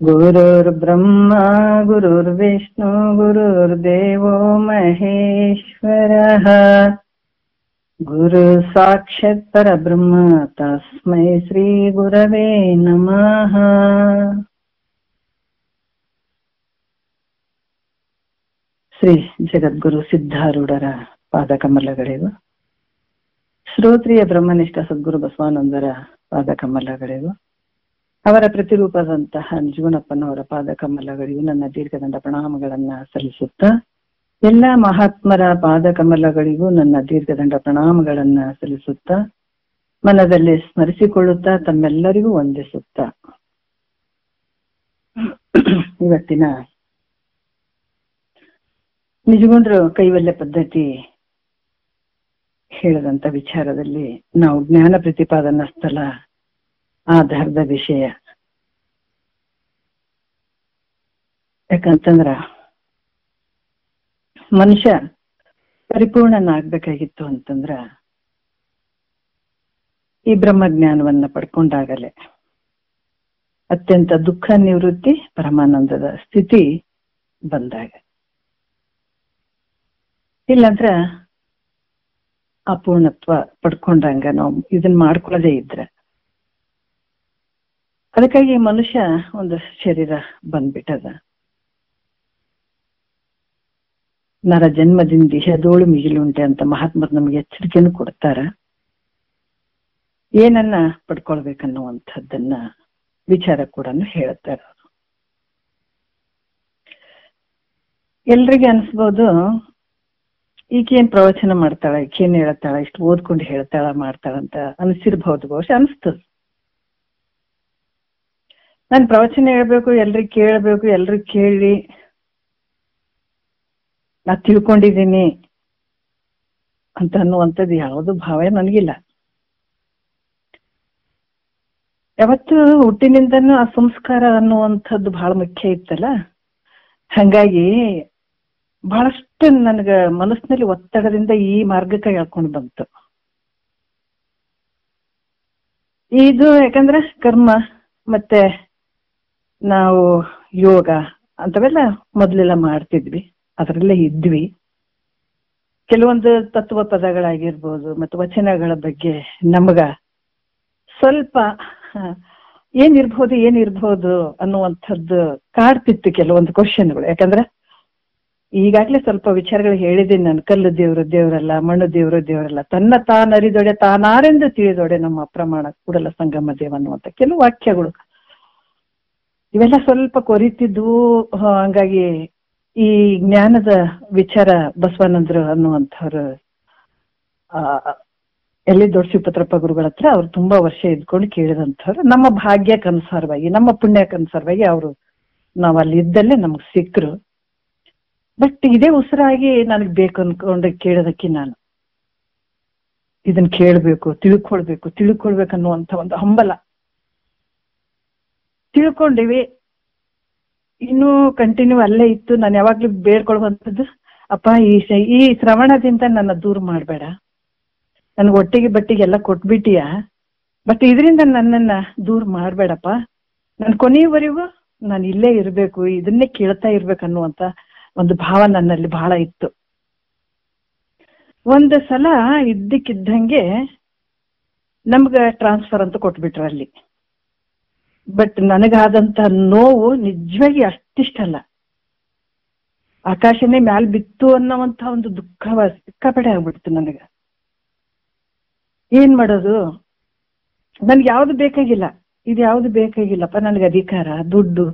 ಗುರುರ್ಬ್ರಹ್ಮ ಗುರುರ್ವಿಷ್ಣು ಗುರುರ್ದೇವೋ ಮಹೇಶ್ವರಃ ಗುರು ಸಾಕ್ಷಾತ್ ಪರಬ್ರಹ್ಮ ತಸ್ಮೈ ಶ್ರೀ ಗುರವೇ ನಮಃ. ಶ್ರೀ ಜಗದ್ಗುರು ಸಿದ್ಧಾರೂಢರ ಪಾದಕಮಲಗಳಿಗೂ, ಶ್ರೋತ್ರಿಯ ಬ್ರಹ್ಮನಿಷ್ಠ ಸದ್ಗುರು ಬಸವಾನಂದರ ಪಾದಕಮಲಗಳಿಗೂ, ಅವರ ಪ್ರತಿರೂಪದಂತಹ ನಿಜಗುಣಪ್ಪನವರ ಪಾದಕಮಲಗಳಿಗೂ ನನ್ನ ದೀರ್ಘದಂಡ ಪ್ರಣಾಮಗಳನ್ನ ಸಲ್ಲಿಸುತ್ತಾ, ಎಲ್ಲ ಮಹಾತ್ಮರ ಪಾದಕಮಲಗಳಿಗೂ ನನ್ನ ದೀರ್ಘದಂಡ ಪ್ರಣಾಮಗಳನ್ನ ಸಲ್ಲಿಸುತ್ತಾ, ಮನದಲ್ಲಿ ಸ್ಮರಿಸಿಕೊಳ್ಳುತ್ತಾ, ತಮ್ಮೆಲ್ಲರಿಗೂ ವಂದಿಸುತ್ತಾ, ಇವತ್ತಿನ ನಿಜಗುಂಡ್ರು ಕೈವಲ್ಯ ಪದ್ಧತಿ ಹೇಳದಂತ ವಿಚಾರದಲ್ಲಿ ನಾವು ಜ್ಞಾನ ಪ್ರತಿಪಾದನಾ ಸ್ಥಳ ಆಧಾರದ ವಿಷಯ. ಯಾಕಂತಂದ್ರ ಮನುಷ್ಯ ಪರಿಪೂರ್ಣನಾಗ್ಬೇಕಾಗಿತ್ತು ಅಂತಂದ್ರ ಈ ಬ್ರಹ್ಮಜ್ಞಾನವನ್ನ ಪಡ್ಕೊಂಡಾಗಲೇ ಅತ್ಯಂತ ದುಃಖ ನಿವೃತ್ತಿ ಪರಮಾನಂದದ ಸ್ಥಿತಿ ಬಂದಾಗ. ಇಲ್ಲಂದ್ರ ಅಪೂರ್ಣತ್ವ ಪಡ್ಕೊಂಡಂಗ ನಾವು ಇದನ್ನ ಮಾಡ್ಕೊಳ್ಳದೆ ಇದ್ರೆ, ಅದಕ್ಕಾಗಿ ಮನುಷ್ಯ ಒಂದು ಶರೀರ ಬಂದ್ಬಿಟ್ಟದ. ನರ ಜನ್ಮದಿಂದ ಹೆದೋಳು ಮಿಗಿಲುಂಟೆ ಅಂತ ಮಹಾತ್ಮರು ನಮ್ಗೆ ಎಚ್ಚರಿಕೆಯನ್ನು ಕೊಡ್ತಾರ. ಏನನ್ನ ಪಡ್ಕೊಳ್ಬೇಕನ್ನುವಂಥದ್ದನ್ನ ವಿಚಾರ ಕೂಡ ಹೇಳ್ತಾರ. ಎಲ್ರಿಗೆ ಅನ್ಸ್ಬೋದು, ಈಗೇನ್ ಪ್ರವಚನ ಮಾಡ್ತಾಳ, ಈಗೇನ್ ಹೇಳ್ತಾಳ, ಇಷ್ಟು ಓದ್ಕೊಂಡು ಹೇಳ್ತಾಳ ಮಾಡ್ತಾಳಂತ ಅನ್ಸಿರ್ಬಹುದು, ಬಹುಶಃ ಅನಿಸ್ತದ. ನಾನು ಪ್ರವಚನ ಹೇಳ್ಬೇಕು, ಎಲ್ರಿಗ್ ಕೇಳಬೇಕು, ಎಲ್ರಿಗ್ ಕೇಳಿ ನಾ ತಿಳ್ಕೊಂಡಿದ್ದೀನಿ ಅಂತ ಅನ್ನುವಂಥದ್ದು ಯಾವುದು ಭಾವ ನನಗಿಲ್ಲ. ಯಾವತ್ತು ಹುಟ್ಟಿನಿಂದನೂ ಆ ಸಂಸ್ಕಾರ ಅನ್ನುವಂಥದ್ದು ಬಹಳ ಮುಖ್ಯ ಇತ್ತಲ್ಲ. ಹಂಗಾಗಿ ಬಹಳಷ್ಟು ನನಗ ಮನಸ್ಸಿನಲ್ಲಿ ಒತ್ತಡದಿಂದ ಈ ಮಾರ್ಗಕ್ಕೆ ಹೇಳ್ಕೊಂಡು ಬಂತು. ಇದು ಯಾಕಂದ್ರೆ ಕರ್ಮ ಮತ್ತೆ ನಾವು ಯೋಗ ಅಂತವೆಲ್ಲ ಮೊದಲೆಲ್ಲ ಮಾಡ್ತಿದ್ವಿ, ಅದರಲ್ಲೇ ಇದ್ವಿ. ಕೆಲವೊಂದು ತತ್ವ ಪದಗಳಾಗಿರ್ಬೋದು ಮತ್ತು ವಚನಗಳ ಬಗ್ಗೆ ನಮಗ ಸ್ವಲ್ಪ ಏನಿರ್ಬೋದು ಅನ್ನುವಂಥದ್ದು ಕಾಡ್ತಿತ್ತು, ಕೆಲವೊಂದು ಕ್ವಶನ್ಗಳು. ಯಾಕಂದ್ರೆ ಈಗಾಗ್ಲೇ ಸ್ವಲ್ಪ ವಿಚಾರಗಳು ಹೇಳಿದ್ದೀನಿ ನಾನು. ಕಲ್ಲು ದೇವ್ರು ದೇವರಲ್ಲ, ಮಣ್ಣು ದೇವ್ರು ದೇವರಲ್ಲ, ತನ್ನ ತಾನರಿದೊಡೆ ತಾನಾರೆಂದು ತಿಳಿದೊಡೆ ನಮ್ಮ ಅಪ್ರಮಾಣ ಕೂಡಲ ಸಂಗಮ ದೇವ ಅನ್ನುವಂಥ ಕೆಲವು ವಾಕ್ಯಗಳು ಇವೆಲ್ಲ ಸ್ವಲ್ಪ ಕೊರಿತಿದ್ವು. ಹಂಗಾಗಿ ಈ ಜ್ಞಾನದ ವಿಚಾರ ಬಸವಾನಂದರು ಅನ್ನುವಂಥವ್ರು ಎಲ್ಲಿ ದೊಡ್ಡ ಶಿವಪತ್ರಪ್ಪ ಗುರುಗಳ ಹತ್ರ ಅವ್ರು ತುಂಬಾ ವರ್ಷ ಇದ್ಕೊಂಡು ಕೇಳಿದಂಥವ್ರು. ನಮ್ಮ ಭಾಗ್ಯಕ್ಕನುಸಾರವಾಗಿ, ನಮ್ಮ ಪುಣ್ಯಕ್ಕನುಸಾರವಾಗಿ ಅವರು ನಾವ್ ಅಲ್ಲಿ ಇದ್ದಲ್ಲೇ ನಮಗ್ ಸಿಕ್ಕರು. ಬಟ್ ಇದೇ ಉಸಿರಾಗಿ ನನಗ್ ಬೇಕು ಅನ್ಕೊಂಡು ಕೇಳೋದಕ್ಕೆ ನಾನು ಇದನ್ನ ಕೇಳ್ಬೇಕು, ತಿಳ್ಕೊಳ್ಬೇಕನ್ನುವಂಥ ಒಂದು ಹಂಬಲ. ತಿಳ್ಕೊಂಡಿವಿ, ಇನ್ನೂ ಕಂಟಿನ್ಯೂ ಅಲ್ಲೇ ಇತ್ತು. ನಾನು ಯಾವಾಗ್ಲೂ ಬೇಡ್ಕೊಳ್ವಂಥದ್ದು, ಅಪ್ಪ ಈ ಶ್ರವಣದಿಂದ ನನ್ನ ದೂರ ಮಾಡ್ಬೇಡ, ನನ್ಗೆ ಒಟ್ಟಿಗೆ ಬಟ್ಟಿಗೆ ಎಲ್ಲ ಕೊಟ್ಬಿಟ್ಟಿಯ, ಬಟ್ ಇದರಿಂದ ನನ್ನನ್ನ ದೂರ ಮಾಡ್ಬೇಡಪ್ಪ, ನನ್ ಕೊನೆಯವರೆಗೂ ನಾನು ಇಲ್ಲೇ ಇರ್ಬೇಕು, ಇದನ್ನೇ ಕೇಳ್ತಾ ಇರ್ಬೇಕನ್ನುವಂತ ಒಂದು ಭಾವ ನನ್ನಲ್ಲಿ ಬಹಳ ಇತ್ತು. ಒಂದು ಸಲ ಇದ್ದಕ್ಕಿದ್ದಂಗೆ ನಮ್ಗ ಟ್ರಾನ್ಸ್ಫರ್ ಅಂತ ಕೊಟ್ಬಿಟ್ರು ಅಲ್ಲಿ. ಬಟ್ ನನಗಾದಂತ ನೋವು ನಿಜವಾಗಿ ಅಷ್ಟಿಷ್ಟಲ್ಲ. ಆಕಾಶನೇ ಮ್ಯಾಲ್ ಬಿತ್ತು ಅನ್ನೋವಂತ ಒಂದು ಸಿಕ್ಕಾಪಟ್ಟೆ ಆಗ್ಬಿಡ್ತು ನನಗ. ಏನ್ ಮಾಡೋದು, ನನ್ಗೆ ಯಾವ್ದು ಬೇಕಾಗಿಲ್ಲ, ಇದು ಯಾವ್ದು ಬೇಕಾಗಿಲ್ಲಪ್ಪ, ನನಗೆ ಅಧಿಕಾರ ದುಡ್ಡು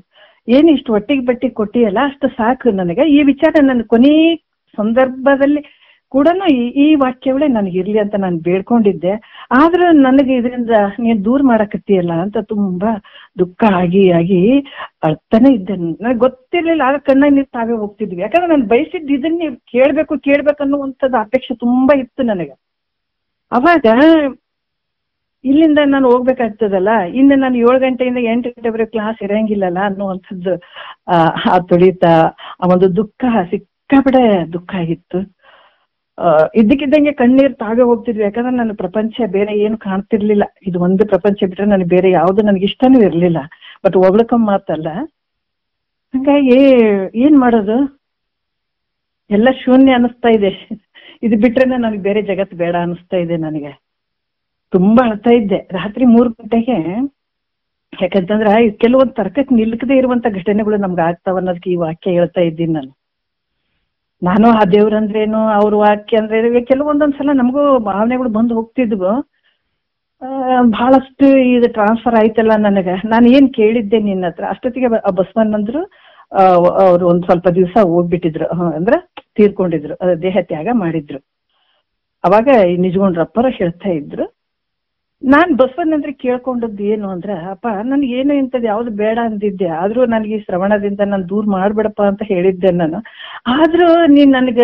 ಏನು ಇಷ್ಟು ಒಟ್ಟಿಗೆ ಬಟ್ಟಿಗೆ ಕೊಟ್ಟಿಯಲ್ಲ ಅಷ್ಟು ಸಾಕು ನನಗೆ. ಈ ವಿಚಾರ ನನ್ನ ಕೊನೆ ಸಂದರ್ಭದಲ್ಲಿ ಕೂಡ ಈ ವಾಕ್ಯವಳೆ ನನಗಿರ್ಲಿ ಅಂತ ನಾನು ಬೇಡ್ಕೊಂಡಿದ್ದೆ. ಆದ್ರೂ ನನಗೆ ಇದರಿಂದ ನೀನ್ ದೂರ ಮಾಡಕತ್ತೀಯಲ್ಲ ಅಂತ ತುಂಬಾ ದುಃಖ ಆಗಿ ಅಳ್ತಾನೆ ಇದ್ದೆ. ನನಗೆ ಗೊತ್ತಿರ್ಲಿಲ್ಲ, ಆಗ ಕಣ್ಣ ನೀರು ತಾವೇ ಹೋಗ್ತಿದ್ವಿ. ಯಾಕಂದ್ರೆ ನಾನು ಬಯಸಿದ್ದು ಇದನ್ನೇ ಕೇಳ್ಬೇಕನ್ನುವಂಥದ್ದು ಅಪೇಕ್ಷೆ ತುಂಬಾ ಇತ್ತು ನನಗೆ. ಅವಾಗ ಇಲ್ಲಿಂದ ನಾನು ಹೋಗ್ಬೇಕಾಗ್ತದಲ್ಲ, ಇನ್ನು ನಾನು 7 ಗಂಟೆಯಿಂದ 8 ಗಂಟೆವರೆಗೆ ಕ್ಲಾಸ್ ಇರಂಗಿಲ್ಲಲ್ಲ ಅನ್ನುವಂಥದ್ದು ಆ ತುಳಿತ, ಆ ಒಂದು ದುಃಖ ಸಿಕ್ಕಾಪಟ್ಟೆ ದುಃಖ ಆಗಿತ್ತು. ಇದ್ದಕ್ಕಿದ್ದಂಗೆ ಕಣ್ಣೀರು ತಾವೇ ಹೋಗ್ತಿದ್ವಿ. ಯಾಕಂದ್ರೆ ನನ್ನ ಪ್ರಪಂಚ ಬೇರೆ ಏನು ಕಾಣ್ತಿರ್ಲಿಲ್ಲ. ಇದು ಒಂದು ಪ್ರಪಂಚ ಬಿಟ್ರೆ ನನಗೆ ಬೇರೆ ಯಾವ್ದು ನನಗೆ ಇಷ್ಟನೂ ಇರ್ಲಿಲ್ಲ. ಬಟ್ ಒಬ್ಳಕಂಬ ಮಾತಲ್ಲ, ಹಂಗಾಗಿ ಏನ್ ಮಾಡೋದು, ಎಲ್ಲ ಶೂನ್ಯ ಅನಿಸ್ತಾ ಇದೆ. ಇದು ಬಿಟ್ರೇನೆ ನನಗೆ ಬೇರೆ ಜಗತ್ತು ಬೇಡ ಅನಿಸ್ತಾ ಇದೆ. ನನಗೆ ತುಂಬಾ ಅಳ್ತಾ ಇದ್ದೆ ರಾತ್ರಿ 3 ಗಂಟೆಗೆ. ಯಾಕಂತಂದ್ರೆ ಕೆಲವೊಂದು ತರ್ಕಕ್ಕೆ ನಿಲ್ಕದೇ ಇರುವಂತ ಘಟನೆಗಳು ನಮ್ಗೆ ಆಗ್ತಾವ ಅನ್ನೋದಕ್ಕೆ ಈ ವಾಕ್ಯ ಹೇಳ್ತಾ ಇದ್ದೀನಿ ನಾನು. ಆ ದೇವ್ರಂದ್ರೇನು, ಅವ್ರ ವಾಕ್ಯ ಅಂದ್ರೆ ಕೆಲವೊಂದೊಂದ್ಸಲ ನಮಗೂ ಭಾವನೆಗಳು ಬಂದು ಹೋಗ್ತಿದ್ವು. ಬಹಳಷ್ಟು ಇದು ಟ್ರಾನ್ಸ್ಫರ್ ಆಯ್ತಲ್ಲ ನನಗೆ. ನಾನು ಏನ್ ಕೇಳಿದ್ದೆ ನಿನ್ನ ಹತ್ರ, ಅಷ್ಟೊತ್ತಿಗೆ ಬಸವಣ್ಣಂದ್ರು ಅವ್ರು ಒಂದ್ ಸ್ವಲ್ಪ ದಿವಸ ಹೋಗ್ಬಿಟ್ಟಿದ್ರು, ಅಂದ್ರೆ ತೀರ್ಕೊಂಡಿದ್ರು, ದೇಹ ತ್ಯಾಗ ಮಾಡಿದ್ರು. ಅವಾಗ ನಿಜಗುಂಡ್ರಪ್ಪರ ಹೇಳ್ತಾ ಇದ್ರು, ನಾನ್ ಬಸವಣ್ಣಂದ್ರೆ ಕೇಳ್ಕೊಂಡದ್ದು ಏನು ಅಂದ್ರ, ಅಪ್ಪ ನನ್ಗೇನು ಇಂಥದ್ದು ಯಾವ್ದು ಬೇಡ ಅಂದಿದ್ದೆ, ಆದ್ರೂ ನನಗೆ ಈ ಶ್ರವಣದಿಂದ ನಾನು ದೂರ ಮಾಡ್ಬೇಡಪ್ಪ ಅಂತ ಹೇಳಿದ್ದೆ ನಾನು. ಆದ್ರೂ ನೀನ್ ನನಗ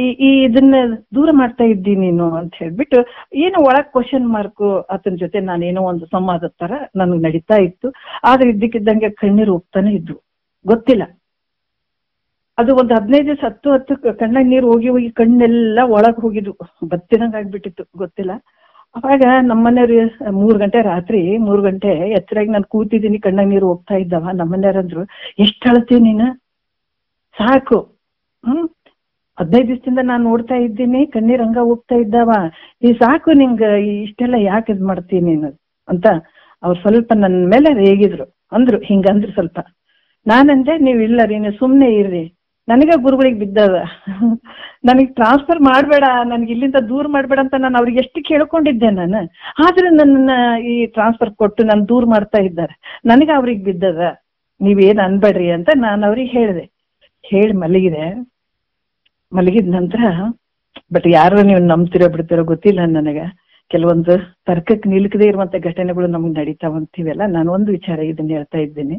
ಈ ಇದನ್ನ ದೂರ ಮಾಡ್ತಾ ಇದ್ದಿ ನೀನು ಅಂತ ಹೇಳ್ಬಿಟ್ಟು ಏನೋ ಒಳಗ್ ಕ್ವಶನ್ ಮಾರ್ಕು ಆತನ ಜೊತೆ ನಾನೇನೋ ಒಂದು ಸಂವಾದ ತರ ನನಗ್ ನಡೀತಾ ಇತ್ತು. ಆದ್ರೆ ಇದ್ದಕ್ಕಿದ್ದಂಗೆ ಕಣ್ಣೀರು ಹೋಗ್ತಾನೆ ಇದ್ವು. ಗೊತ್ತಿಲ್ಲ, ಅದು ಒಂದು 15 ದಿವಸ 10 ಕಣ್ಣಾಗ ನೀರು ಹೋಗಿ ಹೋಗಿ ಕಣ್ಣೆಲ್ಲ ಒಳಗ್ ಹೋಗಿದ್ವು, ಬತ್ತಿನಂಗ್ ಆಗ್ಬಿಟ್ಟಿತ್ತು. ಗೊತ್ತಿಲ್ಲ. ಅವಾಗ ನಮ್ಮನೆಯವ್ರು 3 ಗಂಟೆ ರಾತ್ರಿ 3 ಗಂಟೆ ಎಚ್ಚರಾಗಿ ನಾನು ಕೂತಿದ್ದೀನಿ, ಕಣ್ಣಾಗ ನೀರು ಹೋಗ್ತಾ ಇದ್ದಾವ. ನಮ್ಮನೆಯವ್ರಂದ್ರು, ಎಷ್ಟ್ ಅಳ್ತಿ ನೀನು, ಸಾಕು. 15 ದಿವಸದಿಂದ ನಾನು ನೋಡ್ತಾ ಇದ್ದೀನಿ, ಕಣ್ಣೀರ್ ಹಂಗ ಹೋಗ್ತಾ ಇದ್ದಾವ, ಈ ಸಾಕು ನಿಂಗ ಇಷ್ಟೆಲ್ಲ ಯಾಕೆ ಇದ್ ಮಾಡ್ತೀನಿ ನೀನು ಅಂತ ಅವ್ರು ಸ್ವಲ್ಪ ನನ್ನ ಮೇಲೆ ರೇಗಿದ್ರು. ಹಿಂಗಂದ್ರು ಸ್ವಲ್ಪ. ನಾನಂದೆ, ನೀವ್ ಇಲ್ಲ ರೀ, ನೀವು ಸುಮ್ನೆ ಇರ್ರಿ, ನನಗ ಗುರುಗಳಿಗೆ ಬಿದ್ದದ, ನನಗ್ ಟ್ರಾನ್ಸ್ಫರ್ ಮಾಡ್ಬೇಡ, ನನ್ಗೆ ಇಲ್ಲಿಂದ ದೂರ ಮಾಡ್ಬೇಡ ಅಂತ ನಾನು ಅವ್ರಿಗೆ ಎಷ್ಟು ಕೇಳ್ಕೊಂಡಿದ್ದೆ ನಾನು. ಆದ್ರೆ ನನ್ನ ಈ ಟ್ರಾನ್ಸ್ಫರ್ ಕೊಟ್ಟು ನಾನು ದೂರ ಮಾಡ್ತಾ ಇದ್ದಾರೆ, ನನಗ ಅವ್ರಿಗೆ ಬಿದ್ದದ, ನೀವೇನ್ ಅನ್ಬೇಡ್ರಿ ಅಂತ ನಾನು ಅವ್ರಿಗೆ ಹೇಳಿದೆ. ಹೇಳಿ ಮಲಗಿದ ನಂತರ, ಬಟ್ ಯಾರು ನೀವು ನಂಬ್ತಿರೋ ಬಿಡ್ತಿರೋ ಗೊತ್ತಿಲ್ಲ ನನಗ, ಕೆಲವೊಂದು ತರ್ಕಕ್ಕೆ ನಿಲ್ಕದೇ ಇರುವಂತ ಘಟನೆಗಳು ನಮ್ಗೆ ನಡೀತಾವಂತೀವಲ್ಲ. ನಾನು ಒಂದು ವಿಚಾರ ಇದನ್ನ ಹೇಳ್ತಾ ಇದ್ದೀನಿ.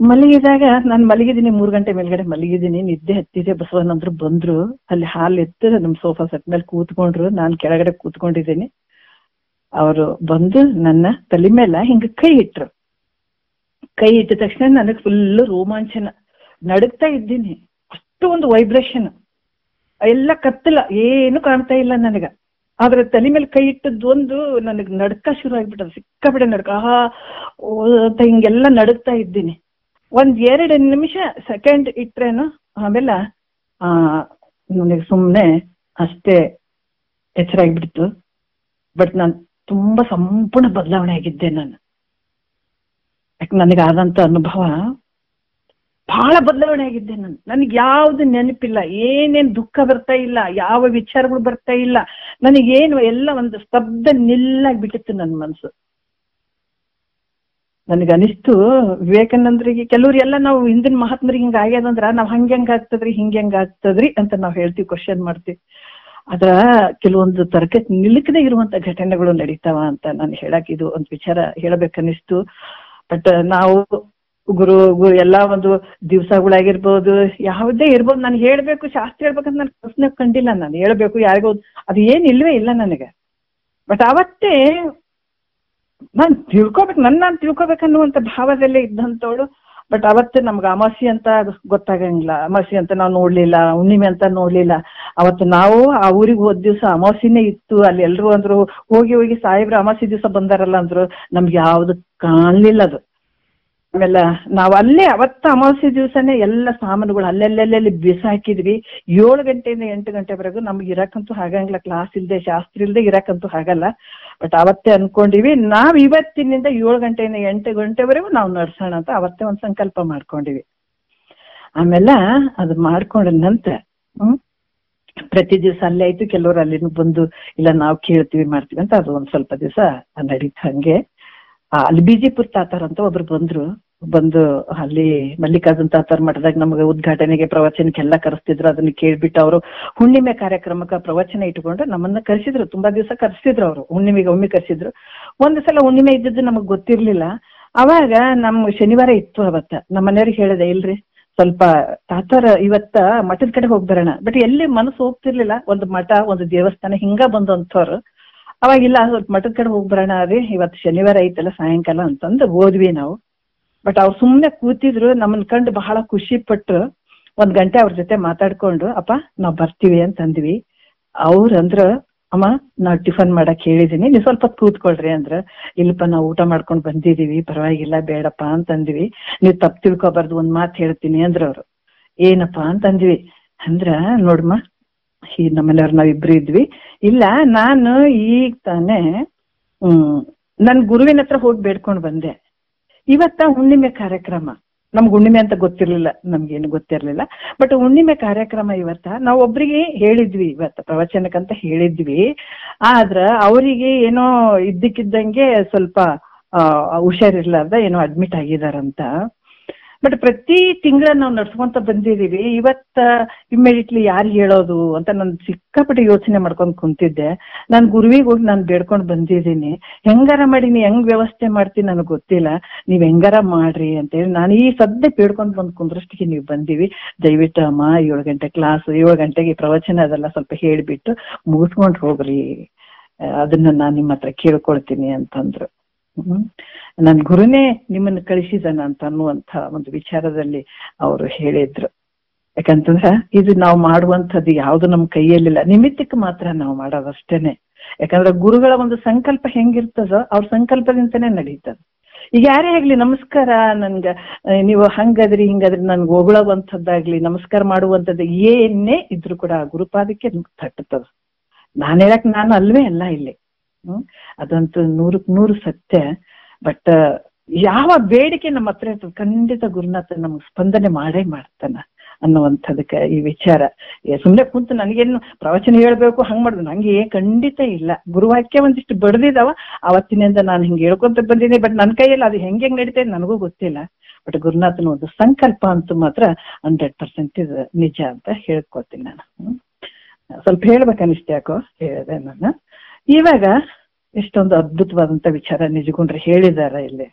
ಮಲಗಿದಾಗ ನಾನು ಮಲಗಿದ್ದೀನಿ, 3 ಗಂಟೆ ಮೇಲ್ಗಡೆ ಮಲಗಿದ್ದೀನಿ, ನಿದ್ದೆ ಹತ್ತಿದೆ. ಬಸವಣ್ಣಂದ್ರು ಬಂದ್ರು, ಅಲ್ಲಿ ಹಾಲು ಎತ್ತು ನಮ್ ಸೋಫಾ ಸೆಟ್ ಮೇಲೆ ಕೂತ್ಕೊಂಡ್ರು, ನಾನು ಕೆಳಗಡೆ ಕೂತ್ಕೊಂಡಿದ್ದೀನಿ. ಅವರು ಬಂದು ನನ್ನ ತಲೆ ಮೇಲೆ ಹಿಂಗ ಕೈ ಇಟ್ರು. ಕೈ ಇಟ್ಟ ತಕ್ಷಣ ನನಗ್ ಫುಲ್ ರೋಮಾಂಚನ, ನಡುಗ್ತಾ ಇದ್ದೀನಿ. ಅಷ್ಟು ಒಂದು ವೈಬ್ರೇಷನ್, ಎಲ್ಲ ಕತ್ತಲ, ಏನು ಕಾಣ್ತಾ ಇಲ್ಲ ನನಗ. ಆದ್ರೆ ತಲೆ ಮೇಲೆ ಕೈ ಇಟ್ಟದ್ದು ಒಂದು ನನಗ್ ನಡ್ಕ ಶುರು ಆಗ್ಬಿಟ್ಟದ, ಸಿಕ್ಕಾಬಿಡೆ ನಡ್ಕ ಅಂತ ಹಿಂಗೆಲ್ಲ ನಡುಗ್ತಾ ಇದ್ದೀನಿ. 1-2 ನಿಮಿಷ ಸೆಕೆಂಡ್ ಇಟ್ರೇನು, ಆಮೇಲೆ ನನಗೆ ಸುಮ್ಮನೆ ಅಷ್ಟೇ ಎಚ್ಚರ ಆಗ್ಬಿಡ್ತು. ಬಟ್ ನಾನು ತುಂಬಾ ಸಂಪೂರ್ಣ ಬದಲಾವಣೆ ಆಗಿದ್ದೆ ನಾನು. ಯಾಕೆ ನನಗಾದಂತ ಅನುಭವ ಬಹಳ ಬದಲಾವಣೆ ಆಗಿದ್ದೆ ನಾನು. ನನಗೆ ಯಾವ್ದು ನೆನಪಿಲ್ಲ, ಏನೇನ್ ದುಃಖ ಬರ್ತಾ ಇಲ್ಲ, ಯಾವ ವಿಚಾರಗಳು ಬರ್ತಾ ಇಲ್ಲ ನನಗೇನು, ಎಲ್ಲ ಒಂದು ಸ್ತಬ್ಧ ನಿಲ್ಲಾಗ್ಬಿಟ್ಟಿತ್ತು ನನ್ನ ಮನಸ್ಸು. ನನಗನಿಸ್ತು, ವಿವೇಕಾನಂದರಿಗೆ ಕೆಲವ್ರೆಲ್ಲ ನಾವು ಹಿಂದಿನ ಮಹಾತ್ಮರಿಗೆ ಹಿಂಗ ಆಗ್ಯದಂದ್ರ ನಾವ್ ಹಂಗೆ ಆಗ್ತದ್ರಿ ಹಿಂಗೆ ಆಗ್ತದ್ರಿ ಅಂತ ನಾವ್ ಹೇಳ್ತೀವಿ, ಕ್ವಶನ್ ಮಾಡ್ತೀವಿ. ಅದ್ರ ಕೆಲವೊಂದು ತರ್ಕಕ್ಕೆ ನಿಲ್ಕದೇ ಇರುವಂತ ಘಟನೆಗಳು ನಡೀತಾವ ಅಂತ ನಾನು ಹೇಳಕ್ ಇದು ಒಂದು ವಿಚಾರ ಹೇಳಬೇಕನ್ನಿಸ್ತು. ಬಟ್ ನಾವು ಗುರು ಎಲ್ಲಾ ಒಂದು ದಿವಸಗಳಾಗಿರ್ಬೋದು, ಯಾವುದೇ ಇರ್ಬೋದು, ನಾನು ಹೇಳ್ಬೇಕು, ಶಾಸ್ತ್ರ ಹೇಳ್ಬೇಕಂತ ನಾನು ಪ್ರಶ್ನೆ ಕಂಡಿಲ್ಲ. ನಾನು ಹೇಳ್ಬೇಕು ಯಾರಿಗೂ, ಅದು ಏನ್ ಇಲ್ವೇ ಇಲ್ಲ ನನಗೆ. ಬಟ್ ಅವತ್ತೇ ನಾನ್ ತಿಳ್ಕೊಬೇಕು, ನಾನು ತಿಳ್ಕೊಬೇಕನ್ನುವಂತ ಭಾವದಲ್ಲೇ ಇದ್ದಂತವಳು. ಬಟ್ ಅವತ್ತು ನಮ್ಗೆ ಅಮಾವಾಸ್ಯೆ ಅಂತ ಗೊತ್ತಾಗಂಗಿಲ್ಲ, ಅಮಾವಾಸ್ಯೆ ಅಂತ ನಾವು ನೋಡ್ಲಿಲ್ಲ, ಹುಣ್ಣಿಮೆ ಅಂತ ನೋಡ್ಲಿಲ್ಲ. ಅವತ್ತು ನಾವು ಆ ಊರಿಗೆ ಹೋದ ದಿವಸ ಅಮಾವಾಸ್ಯೆನೇ ಇತ್ತು. ಅಲ್ಲಿ ಎಲ್ರು ಅಂದ್ರು, ಹೋಗಿ ಸಾಹೇಬ್ರು ಅಮಾವಾಸ್ಯೆ ದಿವಸ ಬಂದಾರಲ್ಲ ಅಂದ್ರು, ನಮ್ಗೆ ಯಾವ್ದು ಕಾಣ್ಲಿಲ್ಲ ಅದು. ಆಮೇಲೆ ನಾವ್ ಅಲ್ಲೇ ಅವತ್ತ ಅಮಾವಾಸ್ಯೆ ದಿವಸನೇ ಎಲ್ಲ ಸಾಮಾನುಗಳು ಅಲ್ಲೆಲ್ಲೆಲ್ಲಿ ಬಿಸಾಕಿದ್ವಿ. 7 ಗಂಟೆಯಿಂದ 8 ಗಂಟೆವರೆಗೂ ನಮ್ಗೆ ಇರಕ್ಕಂತೂ ಆಗಂಗಿಲ್ಲ, ಕ್ಲಾಸ್ ಇಲ್ದೆ ಶಾಸ್ತ್ರ ಇಲ್ದೆ ಇರಕ್ಕಂತೂ ಆಗಲ್ಲ. ಬಟ್ ಅವತ್ತೇ ಅನ್ಕೊಂಡಿವಿ, ನಾವ್ ಇವತ್ತಿನಿಂದ 7 ಗಂಟೆಯಿಂದ 8 ಗಂಟೆವರೆಗೂ ನಾವು ನಡ್ಸೋಣ ಅಂತ ಅವತ್ತೇ ಒಂದ್ ಸಂಕಲ್ಪ ಮಾಡ್ಕೊಂಡಿವಿ. ಆಮೇಲೆ ಅದು ಮಾಡ್ಕೊಂಡ ನಂತರ ಪ್ರತಿ ದಿವಸ ಅಲ್ಲೇ ಆಯ್ತು. ಕೆಲವರು ಅಲ್ಲಿನೂ ಬಂದು ಇಲ್ಲ ನಾವು ಕೇಳ್ತೀವಿ ಮಾಡ್ತೀವಿ ಅಂತ ಅದು ಒಂದ್ ಸ್ವಲ್ಪ ದಿವಸ ನಡೀತು ಹಂಗೆ. ಅಲ್ಲಿ ಬಿಜಿಪುರ್ ತಾತಾರ್ ಅಂತ ಒಬ್ರು ಬಂದು ಅಲ್ಲಿ ಮಲ್ಲಿಕಾರ್ಜುನ್ ತಾತಾರ್ ಮಠದಾಗ ನಮ್ಗೆ ಉದ್ಘಾಟನೆಗೆ ಪ್ರವಚನಕ್ಕೆಲ್ಲ ಕರೆಸ್ತಿದ್ರು. ಅದನ್ನ ಕೇಳ್ಬಿಟ್ಟು ಅವರು ಹುಣ್ಣಿಮೆ ಕಾರ್ಯಕ್ರಮಕ್ಕೆ ಪ್ರವಚನ ಇಟ್ಕೊಂಡು ನಮ್ಮನ್ನ ಕರೆಸಿದ್ರು. ತುಂಬಾ ದಿವಸ ಕರೆಸಿದ್ರು ಅವರು, ಹುಣ್ಣಿಮೆಗೆ ಒಮ್ಮೆ ಕರೆಸಿದ್ರು. ಒಂದು ಸಲ ಹುಣ್ಣಿಮೆ ಇದ್ದದ್ದು ನಮಗ್ ಗೊತ್ತಿರ್ಲಿಲ್ಲ. ಅವಾಗ ಶನಿವಾರ ಇತ್ತು. ಅವತ್ತ ನಮ್ಮ ಮನೆಯವ್ರಿಗೆ ಹೇಳಿದೆ, ಇಲ್ರಿ ಸ್ವಲ್ಪ ತಾತಾರ ಇವತ್ತ ಮಠದ ಕಡೆ ಹೋಗಿ ಬರೋಣ. ಬಟ್ ಎಲ್ಲಿ ಮನಸ್ಸು ಹೋಗ್ತಿರ್ಲಿಲ್ಲ, ಒಂದು ಮಠ ಒಂದು ದೇವಸ್ಥಾನ ಹಿಂಗ ಬಂದಂಥವ್ರು. ಅವಾಗಿಲ್ಲ, ಸ್ವಲ್ಪ ಮಠದ ಕಡೆ ಹೋಗಿ ಬರೋಣ ರೀ, ಇವತ್ತು ಶನಿವಾರ ಐತಲ್ಲ ಸಾಯಂಕಾಲ ಅಂತಂದು ಹೋದ್ವಿ ನಾವು. ಬಟ್ ಅವ್ರು ಸುಮ್ಮನೆ ಕೂತಿದ್ರು, ನಮ್ಮನ್ ಕಂಡು ಬಹಳ ಖುಷಿ ಪಟ್ಟು 1 ಗಂಟೆ ಅವ್ರ ಜೊತೆ ಮಾತಾಡ್ಕೊಂಡು ಅಪ್ಪ ನಾವ್ ಬರ್ತೀವಿ ಅಂತಂದ್ವಿ. ಅವ್ರಂದ್ರ ಅಮ್ಮ ನಾವು ಟಿಫನ್ ಮಾಡಕ್ ಹೇಳಿದೀನಿ, ನೀವು ಸ್ವಲ್ಪ ಕೂತ್ಕೊಳ್ರಿ ಅಂದ್ರ, ಇಲ್ಲಪ್ಪ ನಾವು ಊಟ ಮಾಡ್ಕೊಂಡು ಬಂದಿದೀವಿ, ಪರವಾಗಿಲ್ಲ ಬೇಡಪ್ಪ ಅಂತಂದ್ವಿ, ನೀವು ತಪ್ಪು ತಿಳ್ಕೊಬಾರ್ದು, ಒಂದ್ ಮಾತು ಹೇಳ್ತೀನಿ ಅಂದ್ರ ಅವ್ರು. ಏನಪ್ಪಾ ಅಂತಂದ್ವಿ ಅಂದ್ರ, ನೋಡಮ್ಮ ಈ ನಮ್ಮನೆಯವ್ರು ನಾವಿಬ್ರು ಇದ್ವಿ, ಇಲ್ಲ ನಾನು ಈಗ ತಾನೇ ನನ್ ಗುರುವಿನ ಹತ್ರ ಹೋಗಿ ಬೇಡ್ಕೊಂಡು ಬಂದೆ, ಇವತ್ತ ಹುಣ್ಣಿಮೆ ಕಾರ್ಯಕ್ರಮ, ನಮ್ಗೆ ಹುಣ್ಣಿಮೆ ಅಂತ ಗೊತ್ತಿರ್ಲಿಲ್ಲ, ನಮ್ಗೇನು ಗೊತ್ತಿರ್ಲಿಲ್ಲ, ಬಟ್ ಹುಣ್ಣಿಮೆ ಕಾರ್ಯಕ್ರಮ ಇವತ್ತ ನಾವು ಒಬ್ರಿಗೆ ಹೇಳಿದ್ವಿ, ಇವತ್ತ ಪ್ರವಚನಕ್ಕಂತ ಹೇಳಿದ್ವಿ, ಆದ್ರ ಅವರಿಗೆ ಏನೋ ಇದ್ದಕ್ಕಿದ್ದಂಗೆ ಸ್ವಲ್ಪ ಹುಷಾರಿರ್ಲಾರ್ದ ಏನೋ ಅಡ್ಮಿಟ್ ಆಗಿದಾರಂತ. ಬಟ್ ಪ್ರತಿ ತಿಂಗಳ ನಾವು ನಡ್ಸ್ಕೊಂತ ಬಂದಿದೀವಿ, ಇವತ್ತ ಇಮ್ಮಿಡಿಯೇಟ್ಲಿ ಯಾರು ಹೇಳೋದು ಅಂತ ನಾನು ಸಿಕ್ಕಾಪಟ್ಟೆ ಯೋಚನೆ ಮಾಡ್ಕೊಂಡು ಕುಂತಿದ್ದೆ. ನಾನು ಗುರುವಿಗೆ ಹೋಗಿ ನಾನು ಬೇಡ್ಕೊಂಡು ಬಂದಿದ್ದೀನಿ, ಹೆಂಗಾರ ಮಾಡಿ ನೀ ಹೆಂಗ್ ವ್ಯವಸ್ಥೆ ಮಾಡ್ತೀನಿ ನನಗೆ ಗೊತ್ತಿಲ್ಲ, ನೀವ್ ಹೆಂಗಾರ ಮಾಡ್ರಿ ಅಂತೇಳಿ ನಾನು ಈ ಸದ್ಯ ಬೇಡ್ಕೊಂಡು ಬಂದು ಕುಂದ್ರಷ್ಟಿಗೆ ನೀವು ಬಂದೀವಿ, ದಯವಿಟ್ಟು ಅಮ್ಮ 7 ಗಂಟೆ ಕ್ಲಾಸ್, 7 ಗಂಟೆಗೆ ಪ್ರವಚನ ಅದೆಲ್ಲ ಸ್ವಲ್ಪ ಹೇಳಿಬಿಟ್ಟು ಮುಗಿಸ್ಕೊಂಡು ಹೋಗ್ರಿ, ಅದನ್ನ ನಾನು ನಿಮ್ಮ ಹತ್ರ ಕೇಳ್ಕೊಳ್ತೀನಿ ಅಂತಂದ್ರು. ನನ್ ಗುರುನೇ ನಿಮ್ಮನ್ನು ಕಳಿಸಿದಾನ ಅಂತ ಅನ್ನುವಂಥ ಒಂದು ವಿಚಾರದಲ್ಲಿ ಅವರು ಹೇಳಿದ್ರು. ಯಾಕಂತಂದ್ರ ಇದು ನಾವು ಮಾಡುವಂಥದ್ದು ಯಾವ್ದು ನಮ್ ಕೈಯಲ್ಲಿಲ್ಲ, ನಿಮಿತ್ತಕ್ಕೆ ಮಾತ್ರ ನಾವು ಮಾಡೋದಷ್ಟೇನೆ. ಯಾಕಂದ್ರೆ ಗುರುಗಳ ಒಂದು ಸಂಕಲ್ಪ ಹೆಂಗಿರ್ತದೋ ಅವ್ರ ಸಂಕಲ್ಪದಿಂದನೇ ನಡೀತದ. ಈಗ ಯಾರೇ ಆಗ್ಲಿ ನಮಸ್ಕಾರ ನನ್ಗ ನೀವು ಹಂಗದ್ರಿ ಹಿಂಗದ್ರಿ ನನ್ಗೆ ಹೊಗಳವಂಥದ್ದಾಗ್ಲಿ, ನಮಸ್ಕಾರ ಮಾಡುವಂಥದ್ದು ಏನೇ ಇದ್ರು ಕೂಡ ಗುರುಪಾದಕ್ಕೆ ತಟ್ಟುತ್ತದ. ನಾನ್ ಹೇಳಕ್ ನಾನು ಅಲ್ವೇ ಅಲ್ಲ ಇಲ್ಲಿ, ಅದಂತೂ 100% ಸತ್ಯ. ಬಟ್ ಯಾವ ಬೇಡಿಕೆ ನಮ್ಮ ಹತ್ರ ಇರ್ತದೆ ಖಂಡಿತ ಗುರುನಾಥ ನಮ್ಗೆ ಸ್ಪಂದನೆ ಮಾಡೇ ಮಾಡ್ತಾನ ಅನ್ನುವಂಥದಕ್ಕೆ ಈ ವಿಚಾರ. ಸುಮ್ನೆ ಕುಂತು ನನಗೇನು ಪ್ರವಚನ ಹೇಳ್ಬೇಕು ಹಂಗ್ ಮಾಡುದು ನಂಗೆ ಖಂಡಿತ ಇಲ್ಲ. ಗುರುವಾಕ್ಯ ಒಂದಿಷ್ಟು ಬಡ್ದಿದಾವ, ಅವತ್ತಿನಿಂದ ನಾನು ಹಿಂಗೆ ಹೇಳ್ಕೊಂತ ಬಂದಿದ್ದೀನಿ. ಬಟ್ ನನ್ನ ಕೈಯಲ್ಲಿ ಅದು ಹೆಂಗೆ ನಡೀತದೆ ನನಗೂ ಗೊತ್ತಿಲ್ಲ. ಬಟ್ ಗುರುನಾಥನ ಒಂದು ಸಂಕಲ್ಪ ಅಂತೂ ಮಾತ್ರ 100% ನಿಜ ಅಂತ ಹೇಳ್ಕೊತೀನಿ ನಾನು. ಸ್ವಲ್ಪ ಹೇಳ್ಬೇಕನ್ನಿಸ್ತು, ಯಾಕೋ ಹೇಳಿದೆ ನಾನು. ಇವಾಗ ಎಷ್ಟೊಂದು ಅದ್ಭುತವಾದಂತ ವಿಚಾರ ನಿಜಗುಂಡ್ರೆ ಹೇಳಿದಾರ ಇಲ್ಲಿ.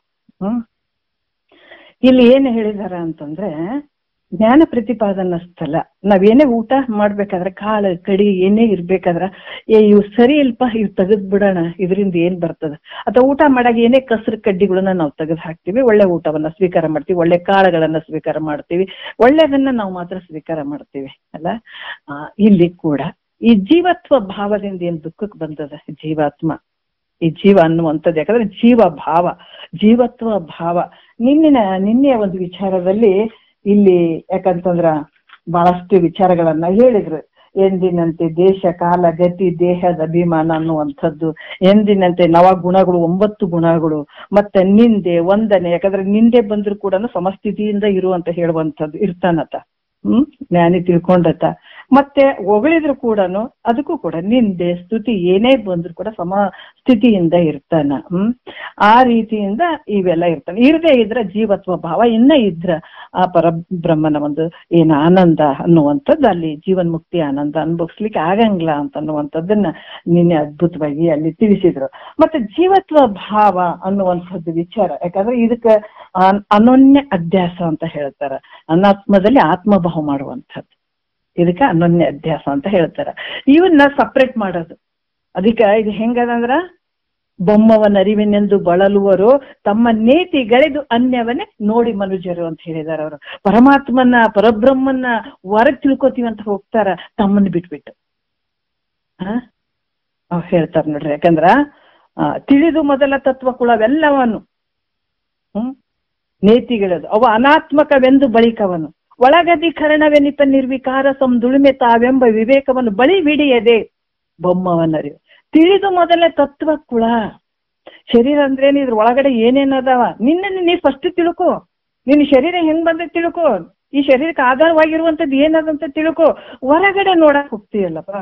ಇಲ್ಲಿ ಏನು ಹೇಳಿದಾರ ಅಂತಂದ್ರೆ, ಜ್ಞಾನ ಪ್ರತಿಪಾದನಾ ಸ್ಥಳ. ನಾವೇನೇ ಊಟ ಮಾಡ್ಬೇಕಾದ್ರೆ ಕಾಳು ಕಡಿ ಏನೇ ಇರ್ಬೇಕಾದ್ರ ಇವು ಸರಿ ಇಲ್ಪ, ಇವ್ ತೆಗೆದ್ ಬಿಡೋಣ, ಇದರಿಂದ ಏನ್ ಬರ್ತದ, ಅಥವಾ ಊಟ ಮಾಡಾಗ ಏನೇ ಕಸರು ಕಡ್ಡಿಗಳನ್ನ ನಾವು ತೆಗೆದು ಹಾಕ್ತಿವಿ, ಒಳ್ಳೆ ಊಟವನ್ನ ಸ್ವೀಕಾರ ಮಾಡ್ತೀವಿ, ಒಳ್ಳೆ ಕಾಳುಗಳನ್ನ ಸ್ವೀಕಾರ ಮಾಡ್ತೀವಿ, ಒಳ್ಳೆದನ್ನ ನಾವು ಮಾತ್ರ ಸ್ವೀಕಾರ ಮಾಡ್ತೀವಿ ಅಲ್ಲ. ಇಲ್ಲಿ ಕೂಡ ಈ ಜೀವತ್ವ ಭಾವದಿಂದ ಏನ್ ದುಃಖಕ್ಕೆ ಬಂದದ ಜೀವಾತ್ಮ, ಈ ಜೀವ ಅನ್ನುವಂಥದ್ದು, ಯಾಕಂದ್ರೆ ಜೀವ ಭಾವ, ಜೀವತ್ವ ಭಾವ. ನಿನ್ನೆಯ ಒಂದು ವಿಚಾರದಲ್ಲಿ ಇಲ್ಲಿ ಯಾಕಂತಂದ್ರ ಬಹಳಷ್ಟು ವಿಚಾರಗಳನ್ನ ಹೇಳಿದ್ರು. ಎಂದಿನಂತೆ ದೇಶ ಕಾಲ ಗತಿ ದೇಹದ ಅಭಿಮಾನ ಅನ್ನುವಂಥದ್ದು, ಎಂದಿನಂತೆ ನವಗುಣಗಳು 9 ಗುಣಗಳು, ಮತ್ತೆ ನಿಂದೆ ವಂದನೆ, ಯಾಕಂದ್ರೆ ನಿಂದೆ ಬಂದ್ರು ಕೂಡ ಸಮಸ್ಥಿತಿಯಿಂದ ಇರುವಂತ ಹೇಳುವಂಥದ್ದು ಇರ್ತಾನತ. ಜ್ಞಾನಿ ತಿಳ್ಕೊಂಡತ. ಮತ್ತೆ ಹೊಗಳಿದ್ರು ಕೂಡ ಅದಕ್ಕೂ ಕೂಡ ನಿಂದೆ ಸ್ತುತಿ ಏನೇ ಬಂದ್ರು ಕೂಡ ಸಮಸ್ಥಿತಿಯಿಂದ ಇರ್ತಾನ. ಆ ರೀತಿಯಿಂದ ಇವೆಲ್ಲ ಇರ್ತಾನೆ. ಇರದೇ ಇದ್ರ ಜೀವತ್ವ ಭಾವ, ಇನ್ನ ಇದ್ರ ಆ ಪರಬ್ರಹ್ಮನ ಒಂದು ಏನ ಆನಂದ ಅನ್ನುವಂಥದ್ದು, ಅಲ್ಲಿ ಜೀವನ್ ಮುಕ್ತಿ ಆನಂದ ಅನುಭವಿಸ್ಲಿಕ್ಕೆ ಆಗಂಗಿಲ್ಲ ಅಂತ ಅನ್ನುವಂಥದ್ದನ್ನ ನಿನ್ನೆ ಅದ್ಭುತವಾಗಿ ಅಲ್ಲಿ ತಿಳಿಸಿದ್ರು. ಮತ್ತೆ ಜೀವತ್ವ ಭಾವ ಅನ್ನುವಂಥದ್ದು ವಿಚಾರ, ಯಾಕಂದ್ರೆ ಇದಕ್ಕೆ ಅನನ್ಯ ಅಧ್ಯಾಸ ಅಂತ ಹೇಳ್ತಾರ. ಅನಾತ್ಮದಲ್ಲಿ ಆತ್ಮಭಾವ ಮಾಡುವಂಥದ್ದು, ಇದಕ್ಕೆ ಅನನ್ಯ ಅಧ್ಯಾಸ ಅಂತ ಹೇಳ್ತಾರ. ಇವನ್ನ ಸಪ್ರೇಟ್ ಮಾಡೋದು. ಅದಕ್ಕೆ ಇದು ಹೆಂಗದಂದ್ರ, ಬೊಮ್ಮವನರಿವಿನೆಂದು ಬಳಲುವರು ತಮ್ಮ ನೇತಿ ಗಳೆದು ಅನ್ಯವನ್ನೇ ನೋಡಿ ಮನುಜರು ಅಂತ ಹೇಳಿದಾರ ಅವರು. ಪರಮಾತ್ಮನ ಪರಬ್ರಹ್ಮನ್ನ ಹೊರಗ್ ತಿಳ್ಕೊತೀವಿ ಅಂತ ಹೋಗ್ತಾರ ತಮ್ಮನ್ನ ಬಿಟ್ಬಿಟ್ಟು. ಅವ್ರು ಹೇಳ್ತಾರ ನೋಡ್ರಿ, ಯಾಕಂದ್ರ ತಿಳಿದು ಮೊದಲ ತತ್ವ ಕುಳವೆಲ್ಲವನು ನೇತಿಗಳದು ಅವ ಅನಾತ್ಮಕವೆಂದು ಬಳಿಕವನು ಒಳಗಧಿಕರಣವೆನಿತ ನಿರ್ವಿಕಾರ ಸಂದುಳುಮೆ ತಾವೆಂಬ ವಿವೇಕವನ್ನು ಬಳಿ ಬಿಡಿಯದೆ ಬೊಮ್ಮವನರಿವು. ತಿಳಿದು ಮೊದಲೇ ತತ್ವ ಕುಳ. ಶರೀರ ಅಂದ್ರೇನು, ಇದ್ರ ಒಳಗಡೆ ಏನೇನದಾವ ನಿನ್ನ ನೀ ಫಸ್ಟ್ ತಿಳ್ಕೊ. ನಿನ್ನ ಶರೀರ ಹೆಂಗ್ ಬಂದ ತಿಳ್ಕೊ, ಈ ಶರೀರಕ್ಕೆ ಆಧಾರವಾಗಿರುವಂತದ್ದು ಏನದಂತ ತಿಳ್ಕೊ. ಹೊರಗಡೆ ನೋಡಕ್ ಹೋಗ್ತೀಯಲ್ಲಪ್ಪ.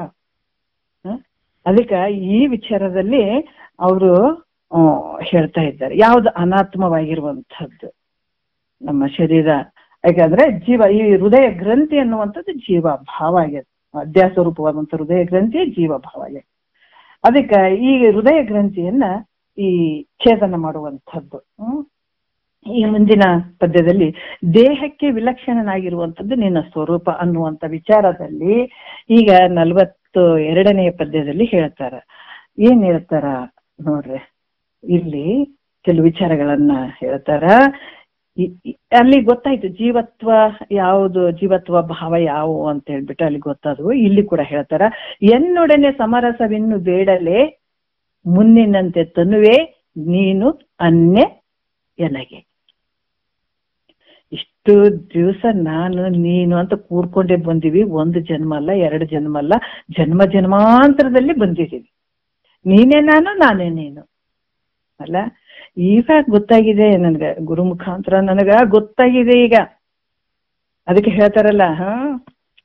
ಅದಕ್ಕೆ ಈ ವಿಚಾರದಲ್ಲಿ ಅವರು ಹೇಳ್ತಾ ಇದ್ದಾರೆ, ಯಾವ್ದು ಅನಾತ್ಮವಾಗಿರುವಂಥದ್ದು ನಮ್ಮ ಶರೀರ. ಯಾಕಂದ್ರೆ ಜೀವ, ಈ ಹೃದಯ ಗ್ರಂಥಿ ಅನ್ನುವಂಥದ್ದು ಜೀವ ಭಾವ ಆಗ್ಯದ. ಅಧ್ಯಾಸ ರೂಪವಾದಂಥ ಹೃದಯ ಗ್ರಂಥಿ ಜೀವ ಭಾವ ಆಗ್ಯದ. ಅದಕ್ಕೆ ಈ ಹೃದಯ ಗ್ರಂಥಿಯನ್ನ ಈ ಛೇದನ ಮಾಡುವಂಥದ್ದು. ಈ ಮುಂದಿನ ಪದ್ಯದಲ್ಲಿ ದೇಹಕ್ಕೆ ವಿಲಕ್ಷಣನಾಗಿರುವಂಥದ್ದು ನಿನ್ನ ಸ್ವರೂಪ ಅನ್ನುವಂಥ ವಿಚಾರದಲ್ಲಿ ಈಗ 42ನೇ ಪದ್ಯದಲ್ಲಿ ಹೇಳ್ತಾರ. ಏನ್ ಹೇಳ್ತಾರ ನೋಡ್ರಿ, ಇಲ್ಲಿ ಕೆಲವು ವಿಚಾರಗಳನ್ನ ಹೇಳ್ತಾರ. ಅಲ್ಲಿ ಗೊತ್ತಾಯ್ತು ಜೀವತ್ವ ಯಾವುದು, ಜೀವತ್ವ ಭಾವ ಯಾವುವು ಅಂತ ಹೇಳ್ಬಿಟ್ಟು ಅಲ್ಲಿ ಗೊತ್ತಾದವು. ಇಲ್ಲಿ ಕೂಡ ಹೇಳ್ತಾರ, ಎನ್ನೊಡನೆ ಸಮರಸವಿನ್ನು ಬೇಡಲೆ ಮುನ್ನಿನಂತೆ ತನುವೆ ನೀನು ಅನ್ಯ ಎನಗೆ. ಇಷ್ಟು ದಿವಸ ನಾನು ನೀನು ಅಂತ ಕೂರ್ಕೊಂಡೇ ಬಂದಿವಿ. ಒಂದು ಜನ್ಮ ಅಲ್ಲ, 2 ಜನ್ಮ ಅಲ್ಲ, ಜನ್ಮ ಜನ್ಮಾಂತರದಲ್ಲಿ ಬಂದಿದ್ದೀವಿ. ನೀನೇ ನಾನು, ನಾನೇ ನೀನು ಅಲ್ಲ. ಈಗ ಗೊತ್ತಾಗಿದೆ ನನ್ಗ, ಗುರು ಮುಖಾಂತರ ನನಗ ಗೊತ್ತಾಗಿದೆ ಈಗ. ಅದಕ್ಕೆ ಹೇಳ್ತಾರಲ್ಲ,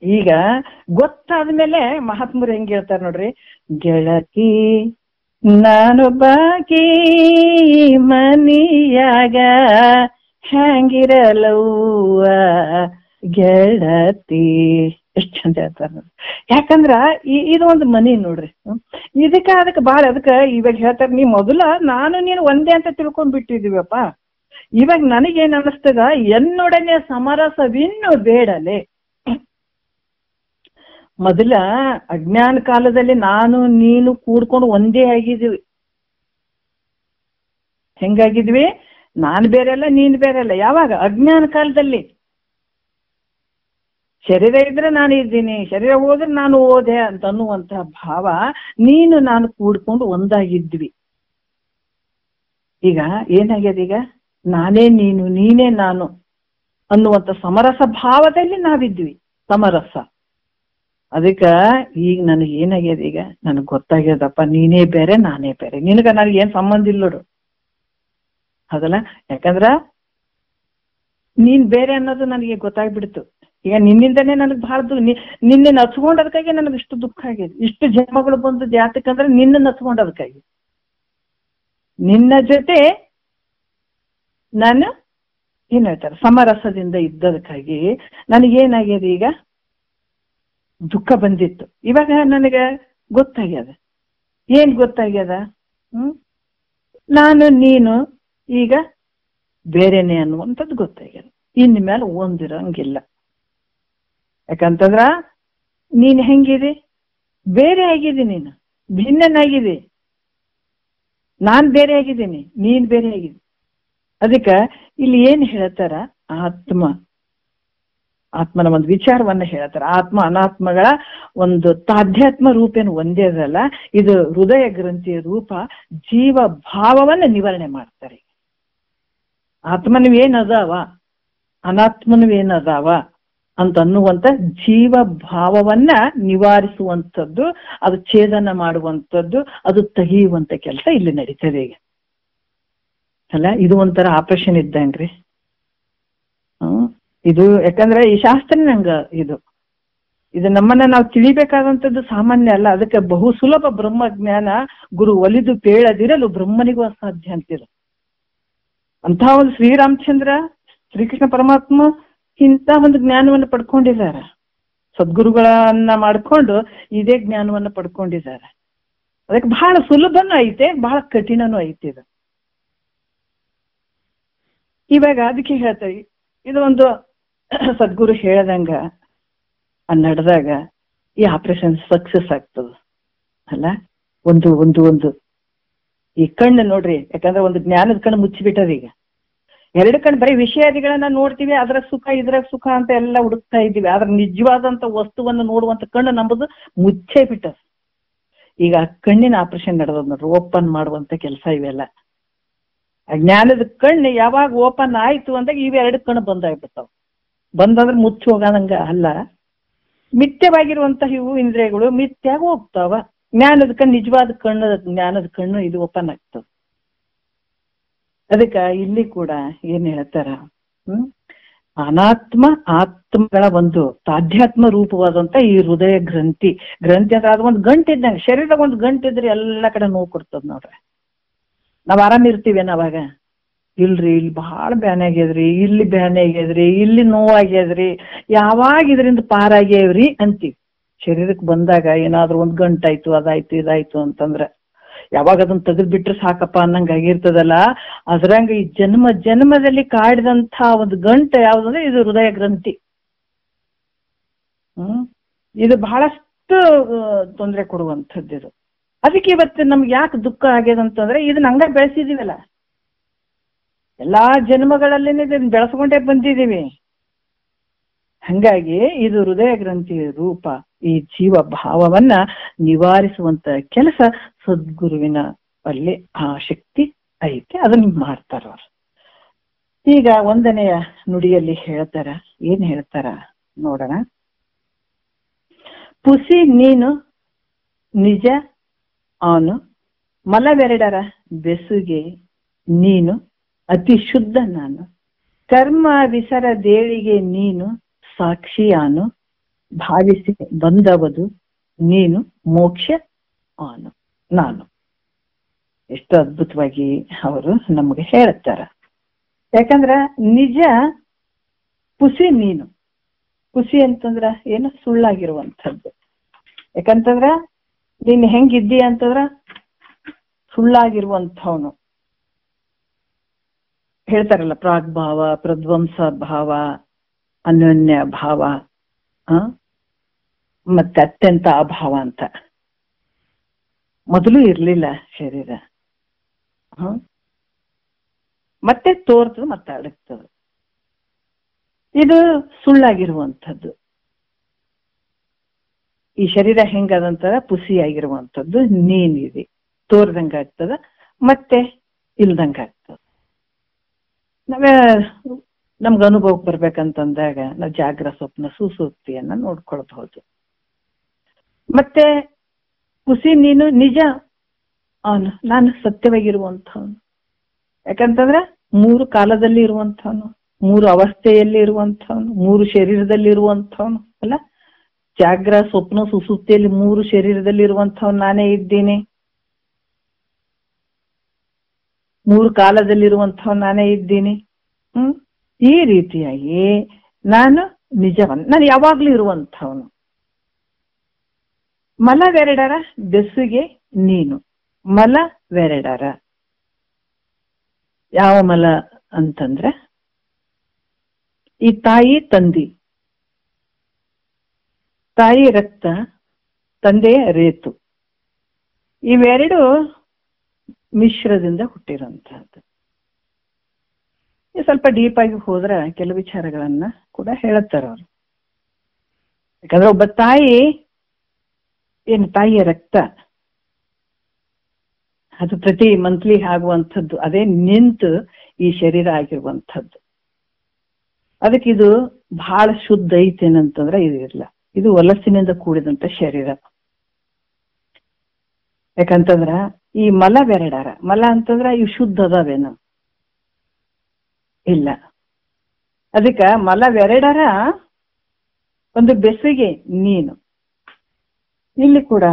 ಈಗ ಗೊತ್ತಾದ್ಮೇಲೆ ಮಹಾತ್ಮರು ಹೆಂಗ್ ಹೇಳ್ತಾರ ನೋಡ್ರಿ, ಗೆಳತಿ ನಾನೊಬ್ಬಾಕಿ ಮನಿಯಾಗ ಹ್ಯಾಂಗಿರಲವ್ವ ಗೆಳತಿ, ಎಷ್ಟ್ ಚಂದ ಹೇಳ್ತಾರ. ಯಾಕಂದ್ರ ಇದು ಒಂದು ಮನಿ ನೋಡ್ರಿ. ಅದಕ್ಕೆ ಬಾಳ ಅದಕ್ಕೆ ಇವಾಗ ಹೇಳ್ತಾರ, ನೀ ಮೊದಲ ನಾನು ನೀನು ಒಂದೇ ಅಂತ ತಿಳ್ಕೊಂಡ್ಬಿಟ್ಟಿದೀವಪ್ಪ. ಇವಾಗ ನನಗೇನ್ ಅನಿಸ್ತದ, ಎನ್ನೊಡನೆ ಸಮರಸವಿನ್ನು ಬೇಡಲೆ. ಮೊದಲ ಅಜ್ಞಾನ ಕಾಲದಲ್ಲಿ ನಾನು ನೀನು ಕೂಡ್ಕೊಂಡು ಒಂದೇ ಆಗಿದ್ದೀವಿ. ಹೆಂಗಾಗಿದ್ವಿ? ನಾನು ಬೇರೆ ಅಲ್ಲ, ನೀನು ಬೇರೆ ಅಲ್ಲ. ಯಾವಾಗ? ಅಜ್ಞಾನ ಕಾಲದಲ್ಲಿ. ಶರೀರ ಇದ್ರೆ ನಾನು ಇದ್ದೀನಿ, ಶರೀರ ಹೋದ್ರೆ ನಾನು ಹೋದೆ ಅಂತ ಅನ್ನುವಂತಹ ಭಾವ ನೀನು ನಾನು ಕೂಡ್ಕೊಂಡು ಒಂದಾಗಿದ್ವಿ. ಈಗ ಏನಾಗ್ಯದ? ಈಗ ನಾನೇ ನೀನು, ನೀನೇ ನಾನು ಅನ್ನುವಂಥ ಸಮರಸ ಭಾವದಲ್ಲಿ ನಾವಿದ್ವಿ. ಸಮರಸ. ಅದಕ್ಕ ಈಗ ನನಗೆ ಏನಾಗ್ಯದ? ಈಗ ನನಗೆ ಗೊತ್ತಾಗ್ಯದಪ್ಪ, ನೀನೇ ಬೇರೆ ನಾನೇ ಬೇರೆ. ನಿನಗ ನನಗೆ ಏನ್ ಸಂಬಂಧ ಇಲ್ಲ ನೋಡು, ಹೌದಲ್ಲ? ಯಾಕಂದ್ರ ನೀನ್ ಬೇರೆ ಅನ್ನೋದು ನನಗೆ ಗೊತ್ತಾಗ್ಬಿಡ್ತು. ಈಗ ನಿನ್ನಿಂದನೇ ನನಗೆ ಬಹಳ ನಿನ್ನೆ ನಚ್ಕೊಂಡದಕ್ಕಾಗಿ ನನಗೆ ಇಷ್ಟು ದುಃಖ ಆಗಿದೆ. ಇಷ್ಟು ಜನ್ಮಗಳು ಬಂದದ್ದು ಯಾತಕ್ಕಂದ್ರೆ ನಿನ್ನ ನಚ್ಕೊಂಡದಕ್ಕಾಗಿ. ನಿನ್ನ ಜೊತೆ ನಾನು ಏನ್ ಹೇಳ್ತಾರೆ ಸಮರಸದಿಂದ ಇದ್ದದಕ್ಕಾಗಿ ನನಗೇನಾಗ್ಯದ? ಈಗ ದುಃಖ ಬಂದಿತ್ತು. ಇವಾಗ ನನಗೆ ಗೊತ್ತಾಗ್ಯದ. ಏನ್ ಗೊತ್ತಾಗ್ಯದ? ನಾನು ನೀನು ಈಗ ಬೇರೆನೆ ಅನ್ನುವಂಥದ್ದು ಗೊತ್ತಾಗ್ಯದ. ಇನ್ ಮೇಲೆ ಒಂದಿರಂಗಿಲ್ಲ. ಯಾಕಂತಂದ್ರ ನೀನ್ ಹೆಂಗಿದೆ? ಬೇರೆ ಆಗಿದೆ. ನೀನು ಭಿನ್ನನಾಗಿದೆ. ನಾನ್ ಬೇರೆ ಆಗಿದ್ದೀನಿ, ನೀನ್ ಬೇರೆ ಆಗಿದೆ. ಅದಕ್ಕೆ ಇಲ್ಲಿ ಏನ್ ಹೇಳ್ತಾರ? ಆತ್ಮನ ಒಂದು ವಿಚಾರವನ್ನ ಹೇಳ್ತಾರ. ಆತ್ಮ ಅನಾತ್ಮಗಳ ಒಂದು ತಾಧ್ಯಾತ್ಮ ರೂಪೇನು ಒಂದೇ ಅದಲ್ಲ, ಇದು ಹೃದಯ ಗ್ರಂಥಿಯ ರೂಪ. ಜೀವ ಭಾವವನ್ನ ನಿವಾರಣೆ ಮಾಡ್ತಾರೆ. ಆತ್ಮನವೇನದಾವ, ಅನಾತ್ಮನವೇನದಾವ ಅಂತ ಅನ್ನುವಂತ ಜೀವ ಭಾವವನ್ನ ನಿವಾರಿಸುವಂಥದ್ದು, ಅದು ಛೇದನ ಮಾಡುವಂಥದ್ದು, ಅದು ತೆಗೆಯುವಂತ ಕೆಲಸ ಇಲ್ಲಿ ನಡೀತದೆ ಈಗ ಅಲ್ಲ. ಇದು ಒಂಥರ ಆಪರೇಷನ್ ಇದ್ದಂಗ್ರಿ. ಇದು ಯಾಕಂದ್ರೆ ಈ ಶಾಸ್ತ್ರ ನಂಗ ಇದು ನಮ್ಮನ್ನ ನಾವು ತಿಳಿಬೇಕಾದಂಥದ್ದು ಸಾಮಾನ್ಯ ಅಲ್ಲ. ಅದಕ್ಕೆ ಬಹು ಸುಲಭ ಬ್ರಹ್ಮಜ್ಞಾನ ಗುರು ಒಲಿದು ಪೇಳದಿರಲು ಬ್ರಹ್ಮನಿಗೂ ಅಸಾಧ್ಯ ಅಂತಿರು. ಅಂತಹ ಒಂದು ಶ್ರೀರಾಮಚಂದ್ರ ಶ್ರೀಕೃಷ್ಣ ಪರಮಾತ್ಮ ಇಂಥ ಒಂದು ಜ್ಞಾನವನ್ನು ಪಡ್ಕೊಂಡಿದ್ದಾರೆ. ಸದ್ಗುರುಗಳನ್ನ ಮಾಡ್ಕೊಂಡು ಇದೇ ಜ್ಞಾನವನ್ನು ಪಡ್ಕೊಂಡಿದ್ದಾರೆ. ಅದಕ್ಕೆ ಬಹಳ ಸುಲಭನೂ ಐತೆ, ಬಹಳ ಕಠಿಣನೂ ಐತೆ ಇದು. ಇವಾಗ ಅದಕ್ಕೆ ಹೇಳ್ತಾರೆ, ಇದು ಒಂದು ಸದ್ಗುರು ಹೇಳ್ದಂಗ ನಡೆದಾಗ ಈ ಆಪರೇಷನ್ ಸಕ್ಸಸ್ ಆಗ್ತದ ಅಲ್ಲ. ಒಂದು ಒಂದು ಒಂದು ಈ ಕಣ್ಣು ನೋಡ್ರಿ, ಯಾಕಂದ್ರೆ ಒಂದು ಜ್ಞಾನದ ಕಣ್ಣು ಮುಚ್ಚಿಬಿಟ್ಟದ. ಈಗ 2 ಕಣ್ಣು ಬರೀ ವಿಷಯಾದಿಗಳನ್ನ ನೋಡ್ತೀವಿ, ಅದ್ರ ಸುಖ ಇದ್ರ ಸುಖ ಅಂತ ಎಲ್ಲ ಹುಡುಕ್ತಾ ಇದ್ದೀವಿ. ಆದ್ರೆ ನಿಜವಾದಂತ ವಸ್ತುವನ್ನು ನೋಡುವಂತ ಕಣ್ಣು ನಂಬುದು ಮುಚ್ಚೇ ಬಿಟ್ಟದ. ಈಗ ಕಣ್ಣಿನ ಆಪರೇಷನ್ ನಡೆದ ನೋಡ್ರಿ, ಓಪನ್ ಮಾಡುವಂತ ಕೆಲಸ ಇವೆಲ್ಲ. ಜ್ಞಾನದ ಕಣ್ಣು ಯಾವಾಗ ಓಪನ್ ಆಯ್ತು ಅಂದಾಗ ಇವೆ 2 ಕಣ್ಣು ಬಂದಾಗ್ಬಿಡ್ತಾವ. ಬಂದಂದ್ರೆ ಮುಚ್ಚಿ ಹೋಗದಂಗ ಅಲ್ಲ, ಮಿಥ್ಯವಾಗಿರುವಂತಹ ಇವು ಇಂದ್ರಿಯಗಳು ಮಿಥ್ಯಾಗ ಹೋಗ್ತಾವ. ಜ್ಞಾನದ ಕಣ್ಣು, ನಿಜವಾದ ಕಣ್ಣು, ಜ್ಞಾನದ ಕಣ್ಣು ಇದು ಓಪನ್ ಆಗ್ತದ. ಅದಕ್ಕ ಇಲ್ಲಿ ಕೂಡ ಏನ್ ಹೇಳ್ತಾರ, ಅನಾತ್ಮ ಆತ್ಮಗಳ ಒಂದು ತಾಧ್ಯಾತ್ಮ ರೂಪವಾದಂತ ಈ ಹೃದಯ ಗ್ರಂಥಿ ಅಂದ್ರೆ ಅದು ಒಂದು ಗಂಟು ಇದ್ದಂಗೆ. ಶರೀರದಾಗ ಒಂದು ಗಂಟು ಇದ್ರೆ ಎಲ್ಲ ಕಡೆ ನೋವು ಕೊಡ್ತದ ನೋಡ್ರಿ. ನಾವ್ ಆರಾಮಿರ್ತೀವಿ ಅವಾಗ, ಇಲ್ರಿ ಇಲ್ಲಿ ಬಹಳ ಬ್ಯಾನೆ ಆಗ್ಯದ್ರಿ, ಇಲ್ಲಿ ಬ್ಯಾನೆ ಆಗ್ಯದ್ರಿ, ಇಲ್ಲಿ ನೋವಾಗ್ಯದ್ರಿ, ಯಾವಾಗ ಇದರಿಂದ ಪಾರಾಗ್ಯವ್ರಿ ಅಂತೀವಿ. ಶರೀರಕ್ಕೆ ಬಂದಾಗ ಏನಾದ್ರೂ ಒಂದು ಗಂಟಾಯ್ತು, ಅದಾಯ್ತು ಇದಾಯ್ತು ಅಂತಂದ್ರ ಯಾವಾಗ ಅದನ್ನ ತೆಗೆದ್ಬಿಟ್ರೆ ಸಾಕಪ್ಪ ಅನ್ನಂಗ ಆಗಿರ್ತದಲ್ಲ. ಅದ್ರಂಗ ಈ ಜನ್ಮ ಜನ್ಮದಲ್ಲಿ ಕಾಡಿದಂತ ಒಂದು ಗಂಟು ಯಾವ್ದಂದ್ರೆ ಇದು ಹೃದಯ ಗ್ರಂಥಿ. ಇದು ಬಹಳಷ್ಟು ತೊಂದರೆ ಕೊಡುವಂಥದ್ದು ಇದು. ಅದಕ್ಕೆ ಇವತ್ತು ನಮ್ಗೆ ಯಾಕೆ ದುಃಖ ಆಗ್ಯದಂತಂದ್ರೆ ಇದನ್ನ ಹಂಗ ಬೆಳೆಸಿದೀವಲ್ಲ. ಎಲ್ಲಾ ಜನ್ಮಗಳಲ್ಲಿ ಬೆಳೆಸ್ಕೊಂಡೇ ಬಂದಿದ್ದೀವಿ. ಹಂಗಾಗಿ ಇದು ಹೃದಯ ಗ್ರಂಥಿಯ ರೂಪ. ಈ ಜೀವ ಭಾವವನ್ನ ನಿವಾರಿಸುವಂತ ಕೆಲಸ ಸದ್ಗುರುವಿನ ಅಲ್ಲಿ ಆ ಶಕ್ತಿ ಐತೆ, ಅದನ್ನ ಮಾಡ್ತಾರ ಅವ್ರು. ಈಗ 1ನೆಯ ನುಡಿಯಲ್ಲಿ ಹೇಳ್ತಾರ, ಏನ್ ಹೇಳ್ತಾರ ನೋಡೋಣ. ಪುಸಿ ನೀನು ನಿಜ ಅವನು, ಮಲವೆರಡರ ಬೆಸುಗೆ ನೀನು ಅತಿ ಶುದ್ಧ ನಾನು, ಕರ್ಮ ವಿಸರ ದೇಳಿಗೆ ನೀನು ಸಾಕ್ಷಿಯಾನು, ಭಾವಿಸಿ ಬಂದವದು ನೀನು ಮೋಕ್ಷ ಆನು ನಾನು. ಎಷ್ಟು ಅದ್ಭುತವಾಗಿ ಅವರು ನಮಗೆ ಹೇಳುತ್ತಾರ. ಯಾಕಂದ್ರ ನಿಜ ಪುಸಿ ನೀನು. ಪುಸಿ ಅಂತಂದ್ರ ಏನು? ಸುಳ್ಳಾಗಿರುವಂಥದ್ದು. ಯಾಕಂತಂದ್ರ ನೀನ್ ಹೆಂಗಿದ್ದಿ ಅಂತಂದ್ರ ಸುಳ್ಳಾಗಿರುವಂಥವನು. ಹೇಳ್ತಾರಲ್ಲ, ಪ್ರಾಗ್ಭಾವ, ಪ್ರಧ್ವಂಸ ಭಾವ, ಅನ್ಯೋನ್ಯ ಭಾವ, ಮತ್ತೆ ಅತ್ಯಂತ ಅಭಾವ ಅಂತ. ಮೊದಲು ಇರ್ಲಿಲ್ಲ ಶರೀರ, ಮತ್ತೆ ತೋರ್ತದ, ಮತ್ತೆ ಅಡಗ್ತದ. ಇದು ಸುಳ್ಳಾಗಿರುವಂಥದ್ದು. ಈ ಶರೀರ ಹೆಂಗದಂತಾರ? ಪುಸಿಯಾಗಿರುವಂಥದ್ದು. ನೀನಿದೆ, ತೋರ್ದಂಗ ಆಗ್ತದ, ಮತ್ತೆ ಇಲ್ದಂಗ ಆಗ್ತದ. ನಮ್ಗೆ ಅನುಭವಕ್ಕೆ ಬರ್ಬೇಕಂತಂದಾಗ ನಾವು ಜಾಗ್ರ ಸ್ವಪ್ನ ಸುಸುಪ್ತಿಯನ್ನ ನೋಡ್ಕೊಳ್ಬಹುದು. ಮತ್ತೆ ಪುಸಿ ನೀನು ನಿಜ ಅವನು, ನಾನು ಸತ್ಯವಾಗಿರುವಂಥವನು. ಯಾಕಂತಂದ್ರ 3 ಕಾಲದಲ್ಲಿ ಇರುವಂಥವನು, 3 ಅವಸ್ಥೆಯಲ್ಲಿ ಇರುವಂಥವನು, 3 ಶರೀರದಲ್ಲಿ ಇರುವಂಥವನು ಅಲ್ಲ. ಜಾಗ್ರ ಸ್ವಪ್ನ ಸುಸುಪ್ತಿಯಲ್ಲಿ 3 ಶರೀರದಲ್ಲಿ ಇರುವಂಥವನು ನಾನೇ ಇದ್ದೀನಿ. 3 ಕಾಲದಲ್ಲಿರುವಂಥವನು ನಾನೇ ಇದ್ದೀನಿ. ಈ ರೀತಿಯಾಗಿ ನಾನು ನಿಜವನ್ನ, ನಾನು ಯಾವಾಗ್ಲೂ ಇರುವಂಥವನು. ಮಲವೆರಡರ ಬೆಸುಗೆ ನೀನು. ಮಲವೆರಡರ ಯಾವ ಮಲ ಅಂತಂದ್ರೆ ಈ ತಾಯಿ ತಂದಿ. ತಾಯಿ ರಕ್ತ, ತಂದೆಯ ರೇತು, ಇವೆರಡು ಮಿಶ್ರದಿಂದ ಹುಟ್ಟಿರುವಂತಹದ್ದು. ಸ್ವಲ್ಪ ಡೀಪ್ ಆಗಿ ಹೋದ್ರೆ ಕೆಲವು ವಿಚಾರಗಳನ್ನ ಕೂಡ ಹೇಳುತ್ತಾರ ಅವರು. ಯಾಕಂದ್ರೆ ಒಬ್ಬ ತಾಯಿ ಏನು, ತಾಯಿಯ ರಕ್ತ ಅದು ಪ್ರತಿ ಮಂತ್ಲಿ ಆಗುವಂಥದ್ದು, ಅದೇ ನಿಂತು ಈ ಶರೀರ ಆಗಿರುವಂಥದ್ದು. ಅದಕ್ಕೆ ಇದು ಬಹಳ ಶುದ್ಧ ಐತೇನಂತಂದ್ರೆ ಇದು ಇಲ್ಲ, ಇದು ಹೊಲಸಿನಿಂದ ಕೂಡಿದಂತ ಶರೀರ. ಯಾಕಂತಂದ್ರ ಈ ಮಲವೆರಡರ, ಮಲ ಅಂತಂದ್ರ ಇವು ಶುದ್ಧ ಅದಾವೇನು? ಇಲ್ಲ. ಅದಕ್ಕ ಮಲವೆರಡರ ಒಂದು ಬೆಸುಗೆ ನೀನು. ಇಲ್ಲಿ ಕೂಡ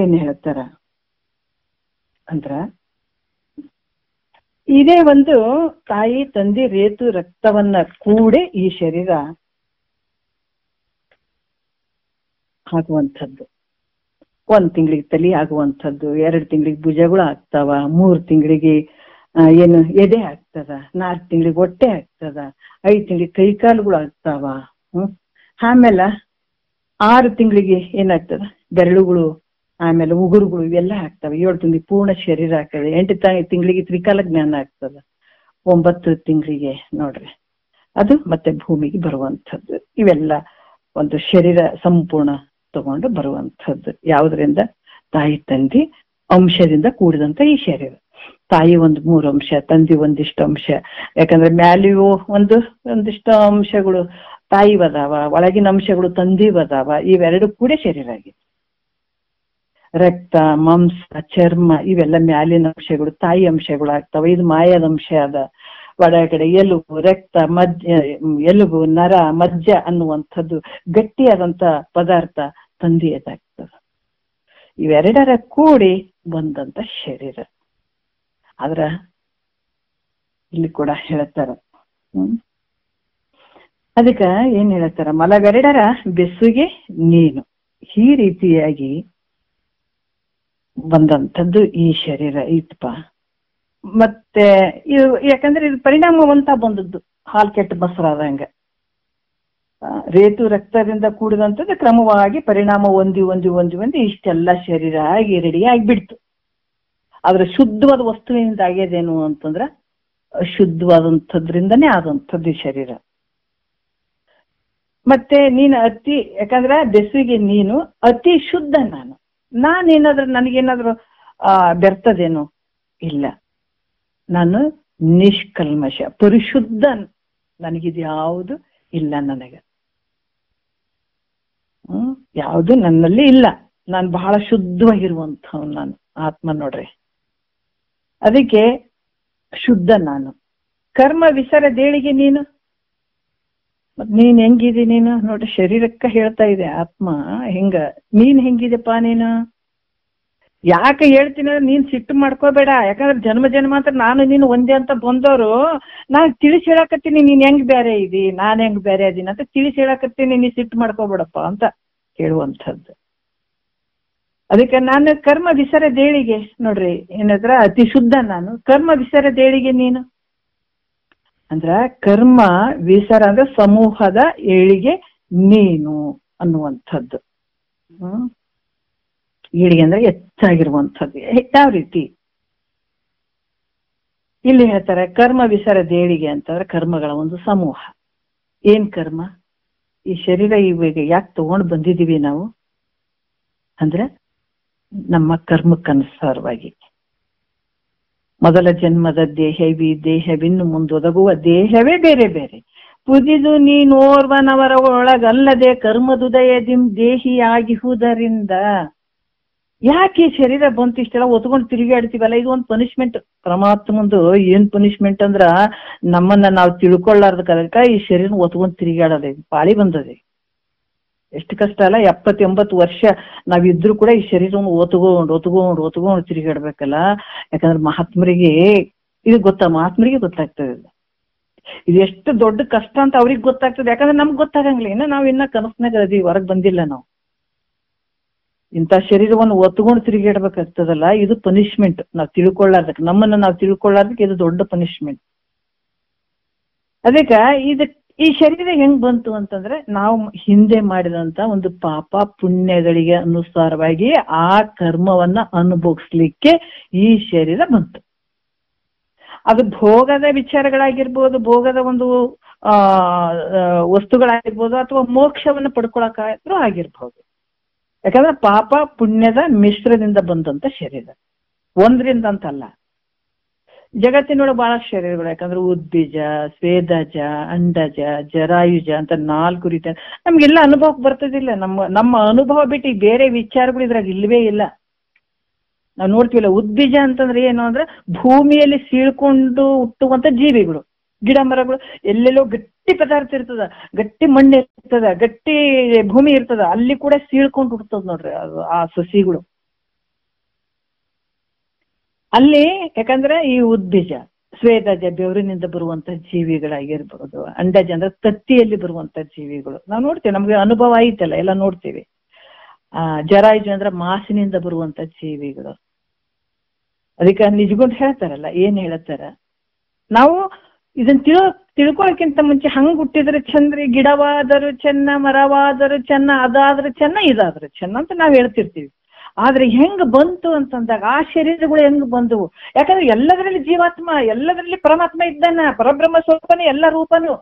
ಏನ್ ಹೇಳ್ತಾರ ಅಂದ್ರ, ಇದೇ ಒಂದು ತಾಯಿ ತಂದೆ ರೇತು ರಕ್ತವನ್ನ ಕೂಡಿ ಈ ಶರೀರ ಆಗುವಂಥದ್ದು. 1 ತಿಂಗಳಿಗೆ ತಲೆ ಆಗುವಂಥದ್ದು, 2 ತಿಂಗಳಿಗೆ ಭುಜಗಳು ಆಗ್ತಾವ, 3 ತಿಂಗಳಿಗೆ ಏನು ಎದೆ ಆಗ್ತದ, 4 ತಿಂಗಳಿಗೆ ಹೊಟ್ಟೆ ಆಗ್ತದ, 5 ತಿಂಗಳಿಗೆ ಕೈ ಕಾಲುಗಳು ಆಗ್ತಾವ. ಆಮೇಲೆ 6 ತಿಂಗಳಿಗೆ ಏನಾಗ್ತದ, ಬೆರಳುಗಳು, ಆಮೇಲೆ ಉಗುರುಗಳು ಇವೆಲ್ಲ ಆಗ್ತವೆ. 7 ತಿಂಗಳಿಗೆ ಪೂರ್ಣ ಶರೀರ ಆಗ್ತದೆ. 8 ತಿಂಗಳಿಗೆ ತ್ರಿಕಾಲ ಜ್ಞಾನ ಆಗ್ತದ. 9 ತಿಂಗಳಿಗೆ ನೋಡ್ರಿ ಅದು ಮತ್ತೆ ಭೂಮಿಗೆ ಬರುವಂಥದ್ದು. ಇವೆಲ್ಲ ಒಂದು ಶರೀರ ಸಂಪೂರ್ಣ ತಗೊಂಡು ಬರುವಂಥದ್ದು. ಯಾವುದರಿಂದ? ತಾಯಿ ತಂದೆ ಅಂಶದಿಂದ ಕೂಡಿದಂತ ಈ ಶರೀರ. ತಾಯಿ 3 ಅಂಶ, ತಂದೆ ಒಂದಿಷ್ಟು ಅಂಶ. ಯಾಕಂದ್ರೆ ಮ್ಯಾಲಿಯೂ ಒಂದಿಷ್ಟು ಅಂಶಗಳು ತಾಯಿ ಅದಾವ, ಒಳಗಿನ ಅಂಶಗಳು ತಂದೆ ಅದಾವ. ಇವೆರಡು ಕೂಡ ಶರೀರ ಆಗಿದೆ. ರಕ್ತ, ಮಾಂಸ, ಚರ್ಮ ಇವೆಲ್ಲ ಮ್ಯಾಲಿನ ಅಂಶಗಳು, ತಾಯಿ ಅಂಶಗಳು ಆಗ್ತಾವ. ಇದು ಮಾಯದ ಅಂಶ ಅದ. ಒಳಗಡೆ ಎಲುಬು, ರಕ್ತ, ಎಲುಬು, ನರ, ಮಜ್ಜ ಅನ್ನುವಂಥದ್ದು ಗಟ್ಟಿಯಾದಂತ ಪದಾರ್ಥ ತಂದೆಯದಾಗ್ತದ. ಇವೆರಡರ ಕೂಡಿ ಬಂದಂತ ಶರೀರ. ಆದ್ರ ಇಲ್ಲಿ ಕೂಡ ಹೇಳ್ತಾರ, ಅದಕ್ಕ ಏನ್ ಹೇಳ್ತಾರ, ಮಲವೆರಡರ ಬೆಸುಗೆ ನೀನು. ಈ ರೀತಿಯಾಗಿ ಬಂದಂಥದ್ದು ಈ ಶರೀರ ಐತಪ್ಪ. ಮತ್ತೆ ಇದು ಯಾಕಂದ್ರೆ ಇದು ಪರಿಣಾಮವಂತ ಬಂದದ್ದು, ಹಾಲು ಕೆಟ್ಟ ಬಸರಾದಂಗ. ರೇತು ರಕ್ತದಿಂದ ಕೂಡಿದಂಥದ್ದು ಕ್ರಮವಾಗಿ ಪರಿಣಾಮ ಹೊಂದಿ ಇಷ್ಟೆಲ್ಲ ಶರೀರ ಆಗಿ ರೆಡಿ ಆಗಿಬಿಡ್ತು. ಆದ್ರೆ ಶುದ್ಧವಾದ ವಸ್ತುವಿನಿಂದ ಆಗ್ಯದೇನು ಅಂತಂದ್ರ ಶುದ್ಧವಾದಂಥದ್ರಿಂದನೇ ಆದಂಥದ್ದು ಈ ಶರೀರ. ಮತ್ತೆ ನೀನು ಅತಿ, ಯಾಕಂದ್ರೆ ಬೆಸುವಿಗೆ ನೀನು ಅತಿ ಶುದ್ಧ, ನಾನೇನಾದ್ರೂ ನನಗೇನಾದ್ರೂ ಬೆರ್ತದೇನು ಇಲ್ಲ, ನಾನು ನಿಷ್ಕಲ್ಮಶ ಪರಿಶುದ್ಧ, ನನಗಿದು ಯಾವುದು ಇಲ್ಲ, ನನಗೆ ಯಾವುದು ನನ್ನಲ್ಲಿ ಇಲ್ಲ, ನಾನು ಬಹಳ ಶುದ್ಧವಾಗಿರುವಂಥವ್ ನಾನು ಆತ್ಮ ನೋಡ್ರಿ. ಅದಕ್ಕೆ ಶುದ್ಧ ನಾನು. ಕರ್ಮ ವಿಸರದೇಳಿಗೆ ನೀನು, ನೀನ್ ಹೆಂಗಿದಿ ನೀನು ನೋಡ್ರಿ, ಶರೀರಕ್ಕ ಹೇಳ್ತಾ ಇದೆ ಆತ್ಮ ಹೆಂಗ, ನೀನ್ ಹೆಂಗಿದೆಪ್ಪ ನೀನು. ಯಾಕೆ ಹೇಳ್ತೀನಿ, ನೀನ್ ಸಿಟ್ಟು ಮಾಡ್ಕೋಬೇಡ, ಯಾಕಂದ್ರೆ ಜನ್ಮ ಜನ್ಮಾಂತರ ನಾನು ನೀನು ಒಂದೇ ಅಂತ ಬಂದವರು, ನಾನು ತಿಳಿಸಿ ಹೇಳಕತ್ತೀನಿ ನೀನ್ ಹೆಂಗ್ ಬೇರೆ ಇದಿ, ನಾನ್ ಹೆಂಗ್ ಬೇರೆ ಅದೀನಿ ಅಂತ ತಿಳಿಸಿ ಹೇಳಕತ್ತೀನಿ, ನೀ ಸಿಟ್ಟು ಮಾಡ್ಕೋಬೇಡಪ್ಪ ಅಂತ ಹೇಳುವಂಥದ್ದು. ಅದಕ್ಕೆ ನಾನು ಕರ್ಮ ವಿಸರದೇಳಿಗೆ ನೋಡ್ರಿ ಏನಂದ್ರ ಅತಿ ಶುದ್ಧ ನಾನು, ಕರ್ಮ ವಿಸರದೇಳಿಗೆ ನೀನು ಅಂದ್ರ ಕರ್ಮ ವಿಸರ ಅಂದ್ರೆ ಸಮೂಹದ ಏಳಿಗೆ ನೀನು ಅನ್ನುವಂಥದ್ದು. ಏಳಿಗೆ ಅಂದ್ರೆ ಹೆಚ್ಚಾಗಿರುವಂಥದ್ದು. ಯಾವ ರೀತಿ ಇಲ್ಲಿ ಹೇಳ್ತಾರೆ, ಕರ್ಮ ವಿಸರದ ಏಳಿಗೆ ಅಂತಂದ್ರೆ ಕರ್ಮಗಳ ಒಂದು ಸಮೂಹ. ಏನ್ ಕರ್ಮ? ಈ ಶರೀರ ಇವಾಗ ಯಾಕೆ ತಗೊಂಡು ಬಂದಿದೀವಿ ನಾವು ಅಂದ್ರೆ ನಮ್ಮ ಕರ್ಮಕ್ಕನುಸಾರವಾಗಿ. ಮೊದಲ ಜನ್ಮದ ದೇಹವಿನ್ನು ಮುಂದೊದಗುವ ದೇಹವೇ ಬೇರೆ ಬೇರೆ, ಪುದಿದು ನೀನೋರ್ವನವರ ಒಳಗಲ್ಲದೆ ಕರ್ಮದುದಯದಿಂ ದೇಹಿಯಾಗಿಹುದರಿಂದ. ಯಾಕೆ ಈ ಶರೀರ ಬಂತು ಇಷ್ಟೆಲ್ಲ ಒತ್ಕೊಂಡು ತಿರುಗಾಡ್ತೀವಲ್ಲ, ಇದು ಒಂದು ಪನಿಷ್ಮೆಂಟ್ ಪರಮಾತ್ಮಂದು. ಏನ್ ಪನಿಷ್ಮೆಂಟ್ ಅಂದ್ರ ನಮ್ಮನ್ನ ನಾವು ತಿಳ್ಕೊಳ್ಳಾರ್ದಕ್ಕ ಈ ಶರೀರ ಒತ್ಕೊಂಡು ತಿರುಗಾಡೋದೆ ಪಾಳಿ ಬಂದದೆ. ಎಷ್ಟು ಕಷ್ಟ ಅಲ್ಲ, 70-80 ವರ್ಷ ನಾವಿದ್ರು ಕೂಡ ಈ ಶರೀರವನ್ನು ಒತ್ಕೊಂಡು ತಿರುಗಾಡ್ಬೇಕಲ್ಲ. ಯಾಕಂದ್ರೆ ಮಹಾತ್ಮರಿಗೆ ಇದು ಮಹಾತ್ಮರಿಗೆ ಗೊತ್ತಾಗ್ತದೆ ಇದು ಎಷ್ಟು ದೊಡ್ಡ ಕಷ್ಟ ಅಂತ ಅವ್ರಿಗೆ ಗೊತ್ತಾಗ್ತದೆ. ಯಾಕಂದ್ರೆ ನಮ್ಗೆ ಗೊತ್ತಾಗಂಗಿಲ್ಲ, ಇನ್ನ ನಾವ್ ಇನ್ನ ಕನಸ್ನಾಗ ಅದೀವಿ, ಹೊರಗೆ ಬಂದಿಲ್ಲ ನಾವು. ಇಂಥ ಶರೀರವನ್ನು ಒತ್ಕೊಂಡು ತಿರುಗಾಡ್ಬೇಕಾಗ್ತದಲ್ಲ, ಇದು ಪನಿಷ್ಮೆಂಟ್. ನಾವು ತಿಳ್ಕೊಳ್ಳಾರ್ದಕ್ಕೆ, ನಮ್ಮನ್ನ ನಾವು ತಿಳ್ಕೊಳ್ಳಾರ್ದಕ್ಕೆ ಇದು ದೊಡ್ಡ ಪನಿಷ್ಮೆಂಟ್. ಅದಕ್ಕೆ ಈ ಶರೀರ ಹೆಂಗ್ ಬಂತು ಅಂತಂದ್ರೆ ನಾವು ಹಿಂದೆ ಮಾಡಿದಂತ ಒಂದು ಪಾಪ ಪುಣ್ಯಗಳಿಗೆ ಅನುಸಾರವಾಗಿ ಆ ಕರ್ಮವನ್ನ ಅನುಭವಿಸ್ಲಿಕ್ಕೆ ಈ ಶರೀರ ಬಂತು. ಅದು ಭೋಗದ ವಿಚಾರಗಳಾಗಿರ್ಬೋದು, ಭೋಗದ ಒಂದು ವಸ್ತುಗಳಾಗಿರ್ಬೋದು, ಅಥವಾ ಮೋಕ್ಷವನ್ನು ಪಡ್ಕೊಳಕಾದ್ರೂ ಆಗಿರ್ಬೋದು. ಯಾಕಂದ್ರೆ ಪಾಪ ಪುಣ್ಯದ ಮಿಶ್ರದಿಂದ ಬಂದಂತ ಶರೀರ, ಒಂದ್ರಿಂದ ಅಂತಲ್ಲ. ಜಗತ್ತಿನೊಳಗೆ ಬಹಳ ಶರೀರಗಳು, ಯಾಕಂದ್ರೆ ಉದ್ಬೀಜ, ಸ್ವೇದಜ, ಅಂಡಜ, ಜರಾಯುಜ ಅಂತ 4 ರೀತಿ ನಮ್ಗೆಲ್ಲ ಅನುಭವಕ್ಕೆ ಬರ್ತದಿಲ್ಲ. ನಮ್ಮ ಅನುಭವ ಬಿಟ್ಟು ಬೇರೆ ವಿಚಾರಗಳು ಇದ್ರಾಗ ಇಲ್ವೇ ಇಲ್ಲ. ನಾವು ನೋಡ್ತೀವಿಲ್ಲ, ಉದ್ಬೀಜ ಅಂತಂದ್ರೆ ಏನು ಅಂದ್ರೆ ಭೂಮಿಯಲ್ಲಿ ಸೀಳ್ಕೊಂಡು ಹುಟ್ಟುವಂತ ಜೀವಿಗಳು, ಗಿಡ ಮರಗಳು. ಎಲ್ಲೆಲ್ಲೋ ಗಟ್ಟಿ ಪದಾರ್ಥ ಇರ್ತದ, ಗಟ್ಟಿ ಮಣ್ಣು ಇರ್ತದ, ಗಟ್ಟಿ ಭೂಮಿ ಇರ್ತದ, ಅಲ್ಲಿ ಕೂಡ ಸೀಳ್ಕೊಂಡು ಹುಟ್ಟುತ್ತದ ನೋಡ್ರಿ ಆ ಸಸಿಗಳು ಅಲ್ಲಿ. ಯಾಕಂದ್ರೆ ಈ ಉದ್ಬೀಜ, ಸ್ವೇದಜ ಬೆವರಿನಿಂದ ಬರುವಂತ ಜೀವಿಗಳಾಗಿರ್ಬೋದು, ಅಂಡಜ ಅಂದ್ರೆ ತತ್ತಿಯಲ್ಲಿ ಬರುವಂತ ಜೀವಿಗಳು ನಾವು ನೋಡ್ತೀವಿ, ನಮ್ಗೆ ಅನುಭವ ಐತಲ್ಲ, ಎಲ್ಲ ನೋಡ್ತೀವಿ. ಜರಾಯುಜ ಅಂದ್ರೆ ಮಾಸಿನಿಂದ ಬರುವಂತ ಜೀವಿಗಳು. ಅದಕ್ಕೆ ನಿಜಗೊಂಡು ಹೇಳ್ತಾರಲ್ಲ, ಏನ್ ಹೇಳ್ತಾರ, ನಾವು ಇದನ್ನ ತಿಳ್ಕೊಳಕ್ಕಿಂತ ಮುಂಚೆ ಹಂಗ್ ಹುಟ್ಟಿದ್ರೆ ಚಂದ್ರಿ, ಗಿಡವಾದರೂ ಚೆನ್ನ, ಮರವಾದರೂ ಚೆನ್ನ, ಅದಾದ್ರೂ ಚೆನ್ನ, ಇದಾದ್ರೂ ಚೆನ್ನ ಅಂತ ನಾವ್ ಹೇಳ್ತಿರ್ತೀವಿ. ಆದ್ರೆ ಹೆಂಗ್ ಬಂತು ಅಂತಂದಾಗ ಆ ಶರೀರಗಳು ಹೆಂಗ್ ಬಂದವು? ಯಾಕಂದ್ರೆ ಎಲ್ಲದರಲ್ಲಿ ಜೀವಾತ್ಮ, ಎಲ್ಲದರಲ್ಲಿ ಪರಮಾತ್ಮ ಇದ್ದಾನ, ಪರಬ್ರಹ್ಮ ಸ್ವರೂಪನೇ ಎಲ್ಲ ರೂಪನು.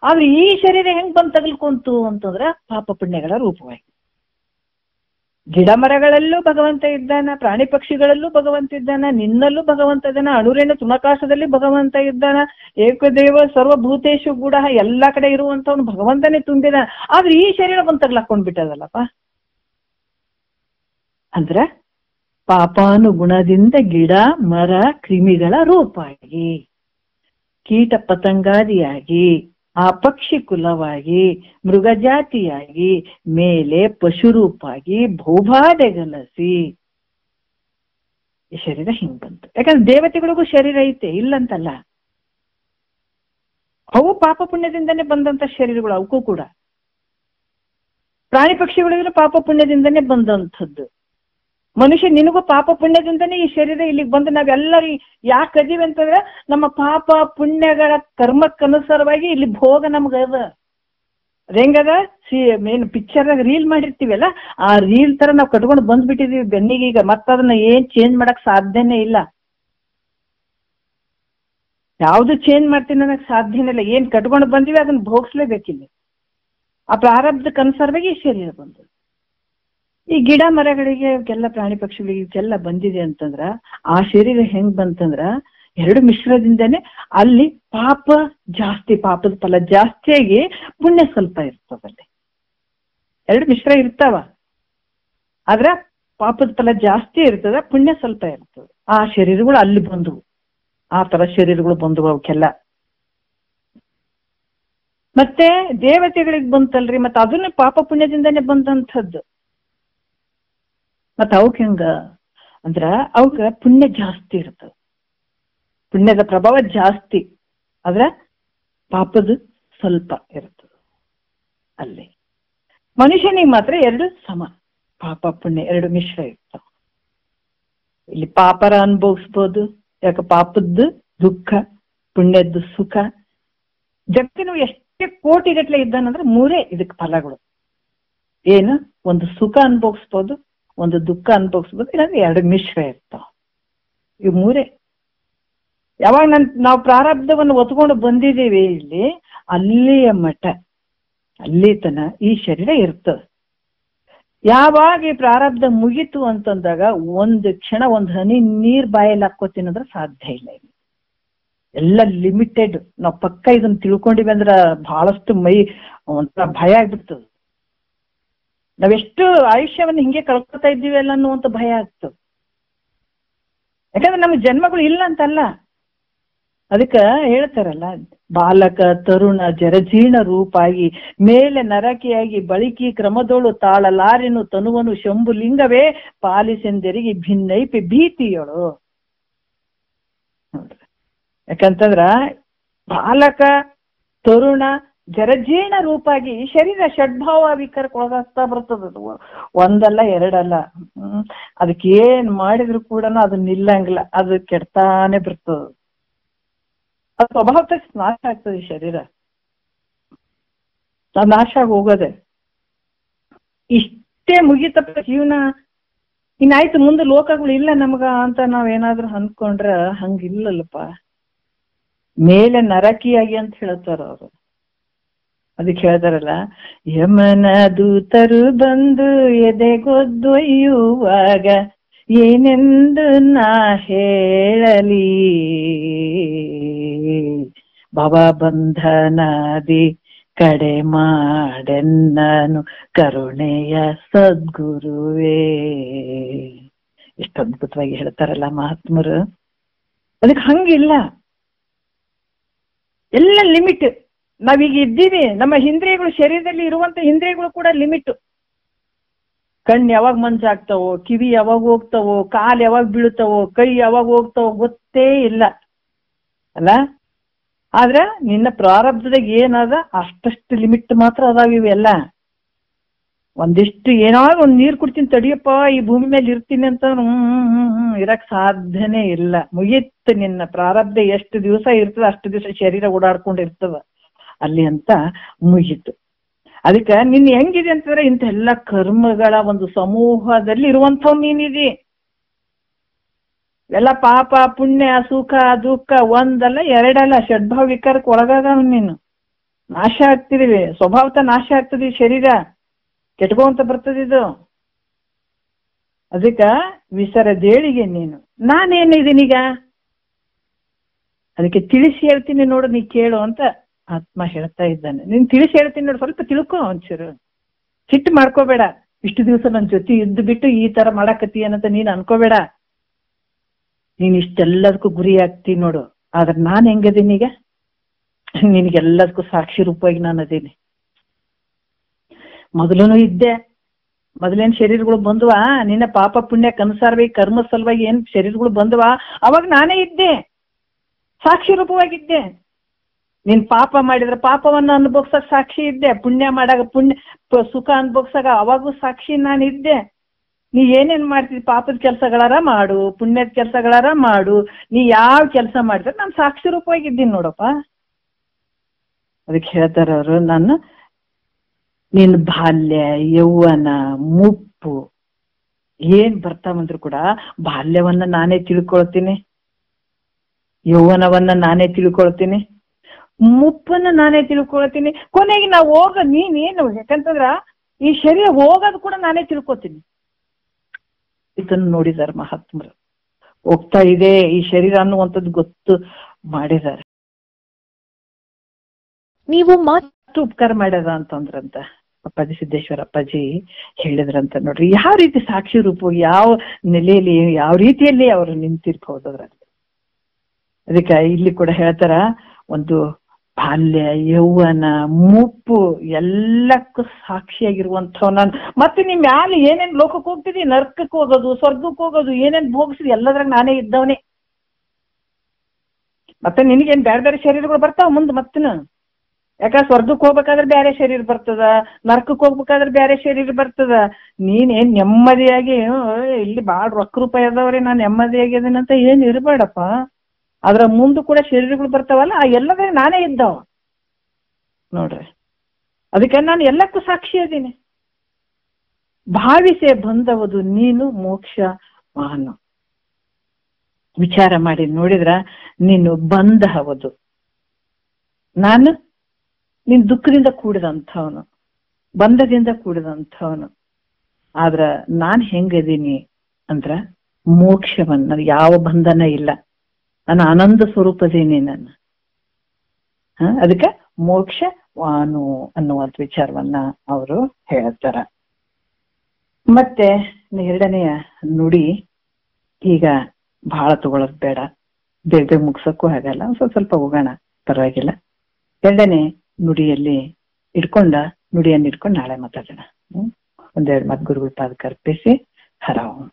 ಆದ್ರೆ ಈ ಶರೀರ ಹೆಂಗ್ ಬಂದ್ ತಗಲ್ಕೊಂತು ಅಂತಂದ್ರೆ ಪಾಪ ಪುಣ್ಯಗಳ ರೂಪವಾಗಿ. ಗಿಡ ಮರಗಳಲ್ಲೂ ಭಗವಂತ ಇದ್ದಾನ, ಪ್ರಾಣಿ ಪಕ್ಷಿಗಳಲ್ಲೂ ಭಗವಂತ ಇದ್ದಾನ, ನಿನ್ನಲ್ಲೂ ಭಗವಂತ ಇದ್ದಾನ, ಅಣುರೇಣು ತುಣಕಾಶದಲ್ಲಿ ಭಗವಂತ ಇದ್ದಾನ, ಏಕದೇವ ಸರ್ವಭೂತೇಶು ಗೂಢ, ಎಲ್ಲಾ ಕಡೆ ಇರುವಂತವನು ಭಗವಂತನೇ ತುಂಬಿದ. ಆದ್ರೆ ಈ ಶರೀರ ಬಂದ್ ತಗ್ಲಾಕೊಂಡ್ ಬಿಟ್ಟದಲ್ಲಪ್ಪ. ಅಂದ್ರ ಪಾಪಾನುಗುಣದಿಂದ ಗಿಡ ಮರ ಕ್ರಿಮಿಗಳ ರೂಪಾಗಿ, ಕೀಟ ಪತಂಗಾದಿಯಾಗಿ, ಆ ಪಕ್ಷಿ ಕುಲವಾಗಿ, ಮೃಗಜಾತಿಯಾಗಿ, ಮೇಲೆ ಪಶುರೂಪಾಗಿ ಭೂಭಾದೆಗಲಸಿ ಈ ಶರೀರ ಹಿಂಗ್ ಬಂತು. ಯಾಕಂದ್ರೆ ದೇವತೆಗಳಿಗೂ ಶರೀರ ಐತೆ, ಇಲ್ಲಂತಲ್ಲ. ಅವು ಪಾಪ ಪುಣ್ಯದಿಂದನೇ ಬಂದಂತ ಶರೀರಗಳು, ಅವಕ್ಕೂ ಕೂಡ. ಪ್ರಾಣಿ ಪಕ್ಷಿಗಳಿಗೂ ಪಾಪ ಪುಣ್ಯದಿಂದನೇ ಬಂದಂಥದ್ದು. ಮನುಷ್ಯ ನಿನಗೂ ಪಾಪ ಪುಣ್ಯದಿಂದನೇ ಈ ಶರೀರ ಇಲ್ಲಿಗೆ ಬಂದು ನಾವೆಲ್ಲರೂ ಯಾಕೆ ಅದೀವಿ ಅಂತಂದ್ರೆ ನಮ್ಮ ಪಾಪ ಪುಣ್ಯಗಳ ಕರ್ಮಕ್ಕನುಸಾರವಾಗಿ ಇಲ್ಲಿ ಭೋಗ ನಮ್ಗ ಅದ. ಹೆಂಗದ ಮೇನ್ ಪಿಕ್ಚರ್ ರೀಲ್ ಮಾಡಿರ್ತೀವಲ್ಲ, ಆ ರೀಲ್ ತರ ನಾವು ಕಟ್ಕೊಂಡು ಬಂದ್ಬಿಟ್ಟಿದೀವಿ ಬೆನ್ನಿಗೆ. ಈಗ ಮತ್ತದನ್ನ ಏನ್ ಚೇಂಜ್ ಮಾಡಕ್ ಸಾಧ್ಯನೇ ಇಲ್ಲ. ಯಾವ್ದು ಚೇಂಜ್ ಮಾಡ್ತೀನಿ ಅನ್ನೋಕೆ ಸಾಧ್ಯನೇ ಇಲ್ಲ. ಏನ್ ಕಟ್ಕೊಂಡು ಬಂದಿವಿ ಅದನ್ನ ಭೋಗಿಸ್ಲೇಬೇಕಿಲ್ಲ. ಆ ಪ್ರಾರಬ್ಧಕ್ಕೆ ಅನುಸಾರವಾಗಿ ಈ ಶರೀರ ಬಂದು ಈ ಗಿಡ ಮರಗಳಿಗೆ ಎಲ್ಲ ಪ್ರಾಣಿ ಪಕ್ಷಿಗಳಿಗೆ ಇವಕ್ಕೆಲ್ಲ ಬಂದಿದೆ ಅಂತಂದ್ರ ಆ ಶರೀರ ಹೆಂಗ್ ಬಂತಂದ್ರ ಎರಡು ಮಿಶ್ರದಿಂದನೇ ಅಲ್ಲಿ ಪಾಪ ಜಾಸ್ತಿ, ಪಾಪದ ಫಲ ಜಾಸ್ತಿಯಾಗಿ ಪುಣ್ಯ ಸ್ವಲ್ಪ ಇರ್ತದಲ್ಲಿ. ಎರಡು ಮಿಶ್ರ ಇರ್ತಾವ, ಆದ್ರ ಪಾಪದ ಫಲ ಜಾಸ್ತಿ ಇರ್ತದ, ಪುಣ್ಯ ಸ್ವಲ್ಪ ಇರ್ತದೆ. ಆ ಶರೀರಗಳು ಅಲ್ಲಿ ಬಂದವು, ಆ ತರ ಶರೀರಗಳು ಬಂದವು ಅವಕ್ಕೆಲ್ಲ. ಮತ್ತೆ ದೇವತೆಗಳಿಗೆ ಬಂತಲ್ರಿ, ಮತ್ತೆ ಅದನ್ನ ಪಾಪ ಪುಣ್ಯದಿಂದಾನೇ ಬಂದಂಥದ್ದು. ಮತ್ತ ಅವಕ್ ಹೆಂಗ ಅಂದ್ರ ಅವಕ್ಕ ಪುಣ್ಯ ಜಾಸ್ತಿ ಇರ್ತದ, ಪುಣ್ಯದ ಪ್ರಭಾವ ಜಾಸ್ತಿ, ಆದ್ರ ಪಾಪದ ಸ್ವಲ್ಪ ಇರ್ತದ ಅಲ್ಲಿ. ಮನುಷ್ಯನಿಗೆ ಮಾತ್ರ ಎರಡು ಸಮ, ಪಾಪ ಪುಣ್ಯ ಎರಡು ಮಿಶ್ರ ಇರ್ತಾವ. ಇಲ್ಲಿ ಪಾಪರ ಅನುಭವಿಸ್ಬೋದು, ಯಾಕ ಪಾಪದ್ದು ದುಃಖ, ಪುಣ್ಯದ್ದು ಸುಖ. ಜಗತ್ತಿನ ಎಷ್ಟೇ ಕೋಟಿಗಟ್ಲೆ ಇದ್ದಾನಂದ್ರೆ ಮೂರೇ ಇದಕ್ಕೆ ಫಲಗಳು. ಏನು, ಒಂದು ಸುಖ ಅನುಭವಿಸ್ಬೋದು, ಒಂದು ದುಃಖ ಅನುಭವಿಸ್ಬೋದು, ಇಲ್ಲಾಂದ್ರೆ ಎರಡು ಮಿಶ್ರ ಇರ್ತಾವ. ಇವು ಮೂರೇ. ಯಾವಾಗ ನಾವು ಪ್ರಾರಬ್ಧವನ್ನು ಒತ್ಕೊಂಡು ಬಂದಿದ್ದೀವಿ ಇಲ್ಲಿ, ಅಲ್ಲಿಯ ಮಠ ಅಲ್ಲಿ ತನ ಈ ಶರೀರ ಇರ್ತದೆ. ಯಾವಾಗ ಈ ಪ್ರಾರಬ್ಧ ಮುಗಿತು ಅಂತಂದಾಗ ಒಂದು ಕ್ಷಣ ಒಂದು ಹನಿ ನೀರ್ ಬಾಯಲ್ಲಿ ಹಾಕೋತೀನಿ ಅಂದ್ರೆ ಸಾಧ್ಯ ಇಲ್ಲ. ಎಲ್ಲ ಲಿಮಿಟೆಡ್. ನಾವು ಪಕ್ಕ ಇದನ್ನ ತಿಳ್ಕೊಂಡಿವಿ ಅಂದ್ರ ಬಹಳಷ್ಟು ಮೈ ಒಂಥರ ಭಯ ಆಗ್ಬಿಡ್ತದೆ. ನಾವೆಷ್ಟು ಆಯುಷ್ಯವನ್ನು ಹಿಂಗೆ ಕಳ್ಕೊತಾ ಇದ್ದೀವಿ ಅಲ್ಲ ಅನ್ನುವಂತ ಭಯ ಆಗ್ತದೆ. ಯಾಕಂದ್ರೆ ನಮ್ಗೆ ಜನ್ಮಗಳು ಇಲ್ಲ ಅಂತಲ್ಲ. ಅದಕ್ಕ ಹೇಳ್ತಾರಲ್ಲ, ಬಾಲಕ ತರುಣ ಜರಜೀರ್ಣ ರೂಪಾಗಿ ಮೇಲೆ ನರಕಿಯಾಗಿ ಬಳಿಕಿ ಕ್ರಮದೋಳು ತಾಳಲಾರೆನು ತನುವನು ಶಂಭುಲಿಂಗವೇ ಪಾಲಿಸೆಂದರಿಗೆ ಭಿನ್ನೈಪಿ ಭೀತಿಯಳು. ನೋಡ್ರಿ, ಯಾಕಂತಂದ್ರ ಬಾಲಕ ತರುಣ ಜರಜೀರ್ಣ ರೂಪಾಗಿ ಶರೀರ ಷಡ್ಭಾವ ವಿಕಾರಕ್ಕೆ ಒಳಗಾಗ್ತಾ ಬರ್ತದ. ಒಂದಲ್ಲ ಎರಡಲ್ಲ. ಅದಕ್ಕೆ ಏನ್ ಮಾಡಿದ್ರು ಕೂಡ ಅದು ನಿಲ್ಲಂಗಿಲ್ಲ, ಅದು ಕೆಡ್ತಾನೆ ಬರ್ತದ. ಅದು ಸ್ವಭಾವಕ್ಕೆ ನಾಶ ಆಗ್ತದೆ. ಶರೀರ ನಾಶ ಆಗಿ ಹೋಗೋದೆ. ಇಷ್ಟೇ ಮುಗಿತಪ್ಪ ಜೀವನ, ಇನ್ನಾಯ್ತು ಮುಂದೆ ಲೋಕಗಳು ಇಲ್ಲ ನಮಗ ಅಂತ ನಾವೇನಾದ್ರೂ ಅನ್ಕೊಂಡ್ರ ಹಂಗಿಲ್ಲಲ್ಲಪ್ಪ. ಮೇಲೆ ನರಕಿಯಾಗಿ ಅಂತ ಹೇಳ್ತಾರ ಅವರು. ಅದಕ್ಕೆ ಹೇಳ್ತಾರಲ್ಲ, ಯಮನ ದೂತರು ಬಂದು ಎದೆಗೊದ್ದೊಯ್ಯುವಾಗ ಏನೆಂದು ನಾ ಹೇಳಲಿ, ಭವಬಂಧನಾದಿ ಕಡೆ ಮಾಡೆನ್ನನು ಕರುಣೆಯ ಸದ್ಗುರುವೇ. ಎಷ್ಟು ಅದ್ಭುತವಾಗಿ ಹೇಳ್ತಾರಲ್ಲ ಮಹಾತ್ಮರು. ಅದಕ್ಕೆ ಹಂಗಿಲ್ಲ, ಎಲ್ಲ ಲಿಮಿಟ್. ನಾವೀಗ ಇದ್ದೀವಿ, ನಮ್ಮ ಇಂದ್ರಿಯಗಳು, ಶರೀರದಲ್ಲಿ ಇರುವಂತ ಇಂದ್ರಿಯಗಳು ಕೂಡ ಲಿಮಿಟ್. ಕಣ್ಣು ಯಾವಾಗ ಮಂಜಾಗ್ತಾವೋ, ಕಿವಿ ಯಾವಾಗ ಹೋಗ್ತಾವೋ, ಕಾಲು ಯಾವಾಗ ಬೀಳ್ತಾವೋ, ಕೈ ಯಾವಾಗ ಹೋಗ್ತಾವೋ ಗೊತ್ತೇ ಇಲ್ಲ ಅಲ್ಲ. ಆದ್ರ ನಿನ್ನ ಪ್ರಾರಬ್ಧದಾಗ ಏನದ ಅಷ್ಟಷ್ಟು ಲಿಮಿಟ್ ಮಾತ್ರ ಅದಾವ ಇವೆಲ್ಲ. ಒಂದಿಷ್ಟು ಏನಾದ್ರು ಒಂದ್ ನೀರ್ ಕುಡ್ತೀನಿ ತಡಿಯಪ್ಪ, ಈ ಭೂಮಿ ಮೇಲೆ ಇರ್ತೀನಿ ಅಂತ ಇರಕ್ ಸಾಧ್ಯನೇ ಇಲ್ಲ. ಮುಗಿತ್ತು ನಿನ್ನ ಪ್ರಾರಬ್ಧ. ಎಷ್ಟು ದಿವಸ ಇರ್ತದ ಅಷ್ಟು ದಿವಸ ಶರೀರ ಓಡಾಡ್ಕೊಂಡಿರ್ತದ ಅಲ್ಲಿ ಅಂತ ಮುಗಿತು. ಅದಕ್ಕೆ ನಿನ್ ಹೆಂಗಿದೆ ಅಂತಂದ್ರೆ ಇಂಥ ಎಲ್ಲ ಕರ್ಮಗಳ ಒಂದು ಸಮೂಹದಲ್ಲಿ ಇರುವಂಥವ್ ನೀನಿದಿ. ಎಲ್ಲ ಪಾಪ ಪುಣ್ಯ ಸುಖ ದುಃಖ ಒಂದಲ್ಲ ಎರಡಲ್ಲ, ಷಡ್ಭಾವ ವಿಕಾರಕ್ಕೆ ಒಳಗಾಗ ನೀನು. ನಾಶ ಆಗ್ತಿದೀವಿ, ಸ್ವಭಾವತ ನಾಶ ಆಗ್ತದೆ ಶರೀರ, ಕೆಟ್ಕೊಂತ ಬರ್ತದಿದು. ಅದಕ್ಕ ವಿಸರದೇಳಿಗೆ ನೀನು ನಾನೇನಿದೀನೀಗ, ಅದಕ್ಕೆ ತಿಳಿಸಿ ಹೇಳ್ತೀನಿ ನೋಡು, ನೀ ಕೇಳು ಅಂತ ಆತ್ಮ ಹೇಳ್ತಾ ಇದ್ದಾನೆ. ನೀನ್ ತಿಳಿಸಿ ಹೇಳ್ತೀನಿ ನೋಡು, ಸ್ವಲ್ಪ ತಿಳ್ಕೊ ಒಂಚೂರು. ಸಿಟ್ಟು ಮಾಡ್ಕೋಬೇಡ. ಇಷ್ಟು ದಿವಸ ನನ್ನ ಜೊತೆ ಇದ್ದು ಬಿಟ್ಟು ಈ ತರ ಮಾಡಕತ್ತೀಯನಂತ ನೀನ್ ಅನ್ಕೋಬೇಡ. ನೀನ್ ಇಷ್ಟೆಲ್ಲದಕ್ಕೂ ಗುರಿ ಆಗ್ತೀನಿ ನೋಡು. ಆದ್ರೆ ನಾನ್ ಹೆಂಗದೀನಿ ಈಗ, ನಿನಗೆಲ್ಲದಕ್ಕೂ ಸಾಕ್ಷಿ ರೂಪವಾಗಿ ನಾನು ಅದೀನಿ. ಮೊದಲೂ ಇದ್ದೆ. ಮೊದಲೇನ್ ಶರೀರಗಳು ಬಂದ್ವಾ, ನಿನ್ನ ಪಾಪ ಪುಣ್ಯಕ್ಕೆ ಅನುಸಾರವಾಗಿ ಕರ್ಮ ಸಲುವಾಗಿ ಏನ್ ಶರೀರಗಳು ಬಂದ್ವಾ, ಅವಾಗ ನಾನೇ ಇದ್ದೆ, ಸಾಕ್ಷಿ ರೂಪವಾಗಿದ್ದೆ. ನೀನ್ ಪಾಪ ಮಾಡಿದ್ರೆ ಪಾಪವನ್ನ ಅನುಭವಿಸಕ್ ಸಾಕ್ಷಿ ಇದ್ದೆ, ಪುಣ್ಯ ಮಾಡಾಗ ಪುಣ್ಯ ಸುಖ ಅನುಭವಿಸಾಗ ಅವಾಗೂ ಸಾಕ್ಷಿ ನಾನಿದ್ದೆ. ನೀ ಏನೇನ್ ಮಾಡ್ತಿದ್ದಿ, ಪಾಪದ ಕೆಲಸಗಳಾರ ಮಾಡು, ಪುಣ್ಯದ ಕೆಲಸಗಳಾರ ಮಾಡು, ನೀ ಯಾವ ಕೆಲಸ ಮಾಡಿದ್ರೆ ನಾನು ಸಾಕ್ಷಿ ರೂಪವಾಗಿದ್ದೀನಿ ನೋಡಪ್ಪ. ಅದಕ್ಕೆ ಹೇಳ್ತಾರ ಅವರು, ನಾನು ನಿನ್ನ ಬಾಲ್ಯ ಯೌವನ ಮುಪ್ಪು ಏನ್ ಬರ್ತಾವಂದ್ರು ಕೂಡ ಬಾಲ್ಯವನ್ನ ನಾನೇ ತಿಳ್ಕೊಳ್ತೀನಿ. ಯೌವನವನ್ನ ನಾನೇ ತಿಳ್ಕೊಳ್ತೀನಿ, ಮುಪ್ಪನ್ನ ನಾನೇ ತಿಳ್ಕೊಳ್ತೀನಿ, ಕೊನೆಗೆ ನಾವು ನೀನೇನು ಯಾಕಂತಂದ್ರ ಈ ಶರೀರ ಹೋಗೋದು ಕೂಡ ನಾನೇ ತಿಳ್ಕೊತೀನಿ. ಇದನ್ನು ನೋಡಿದಾರೆ ಮಹಾತ್ಮರು. ಹೋಗ್ತಾ ಇದೆ ಈ ಶರೀರ ಅನ್ನುವಂಥದ್ದು ಗೊತ್ತು ಮಾಡಿದ್ದಾರೆ. ನೀವು ಮಾತು ಉಪಕಾರ ಮಾಡ್ಯದ ಅಂತಂದ್ರಂತ ಅಪ್ಪಾಜಿ ಸಿದ್ದೇಶ್ವರ ಅಪ್ಪಾಜಿ ಹೇಳಿದ್ರಂತ. ನೋಡ್ರಿ ಯಾವ ರೀತಿ ಸಾಕ್ಷಿ ರೂಪ, ಯಾವ ನೆಲೆಯಲ್ಲಿ ಯಾವ ರೀತಿಯಲ್ಲಿ ಅವರು ನಿಂತಿರ್ಬಹುದು ಅದ್ರಲ್ಲಿ. ಅದಕ್ಕೆ ಇಲ್ಲಿ ಕೂಡ ಹೇಳ್ತಾರ, ಒಂದು ಬಾಲ್ಯ, ಯೌವನ, ಮುಪ್ಪು ಎಲ್ಲಕ್ಕೂ ಸಾಕ್ಷಿಯಾಗಿರುವಂಥವ್ ನಾನು. ಮತ್ತೆ ನಿಮ್ ಮ್ಯಾಲ ಏನೇನ್ ಲೋಕಕ್ಕೆ ಹೋಗ್ತಿದಿ, ನರ್ಕಕ್ಕೆ ಹೋಗೋದು, ಸ್ವರ್ಗಕ್ಕೆ ಹೋಗೋದು, ಏನೇನ್ ಭೋಗಿಸಿದಿ ಎಲ್ಲದ್ರಾಗ ನಾನೇ ಇದ್ದವನೇ. ಮತ್ತೆ ನಿನಗೇನ್ ಬೇರೆ ಬೇರೆ ಶರೀರಗಳು ಬರ್ತಾವ ಮುಂದೆ ಮತ್ತನ. ಯಾಕ ಸ್ವರ್ಗಕ್ಕೆ ಹೋಗ್ಬೇಕಾದ್ರೆ ಬೇರೆ ಶರೀರ ಬರ್ತದ, ನರ್ಕಕ್ಕೆ ಹೋಗ್ಬೇಕಾದ್ರೆ ಬೇರೆ ಶರೀರ ಬರ್ತದ. ನೀನೇನ್ ನೆಮ್ಮದಿಯಾಗಿ ಇಲ್ಲಿ ಬಾಳ್ ರೊಕ್ಕ ರೂಪಾಯಿ ಅದಾವ್ರಿ ನಾನ್ ನೆಮ್ಮದಿಯಾಗಿ ಅದನ್ನಂತ ಏನ್ ಇರ್ಬೇಡಪ್ಪ. ಅದ್ರ ಮುಂದೆ ಕೂಡ ಶರೀರಗಳು ಬರ್ತಾವಲ್ಲ, ಆ ಎಲ್ಲದೇ ನಾನೇ ಇದ್ದಾವ ನೋಡ್ರಿ. ಅದಕ್ಕೆ ನಾನು ಎಲ್ಲಕ್ಕೂ ಸಾಕ್ಷಿ ಅದೀನಿ. ಭಾವಿಸೆ ಬಂದವುದು ನೀನು ಮೋಕ್ಷ ಮಾನು. ವಿಚಾರ ಮಾಡಿ ನೋಡಿದ್ರ ನೀನು ಬಂದ ಹೌದು, ನಾನು ನೀನ್ ದುಃಖದಿಂದ ಕೂಡಿದಂಥವನು, ಬಂಧದಿಂದ ಕೂಡಿದಂಥವನು. ಆದ್ರ ನಾನ್ ಹೆಂಗದೀನಿ ಅಂದ್ರ ಮೋಕ್ಷವನ್ನ, ನನಗೆ ಯಾವ ಬಂಧನ ಇಲ್ಲ, ನಾನು ಆನಂದ ಸ್ವರೂಪದೇನಿ ನಾನು. ಅದಕ್ಕೆ ಮೋಕ್ಷವಾನು ಅನ್ನುವಂಥ ವಿಚಾರವನ್ನ ಅವರು ಹೇಳ್ತಾರ. ಮತ್ತೆ ಎರಡನೆಯ ನುಡಿ, ಈಗ ಬಹಳ ತಗೊಳೋದ್ ಬೇಡ, ಬೇಗ ಬೇಗ ಮುಗ್ಸಕ್ಕೂ ಆಗಲ್ಲ, ಸ್ವಲ್ಪ ಹೋಗೋಣ ಪರವಾಗಿಲ್ಲ. ಎರಡನೇ ನುಡಿಯಲ್ಲಿ ನುಡಿಯನ್ನು ಇಟ್ಕೊಂಡು ನಾಳೆ ಮಾತಾಡೋಣ. ಒಂದೆರಡು ಮಾತು ಗುರುಗಳ ಪಾದಕ್ಕೆ ಅರ್ಪಿಸಿ ಹರ ಓಂ.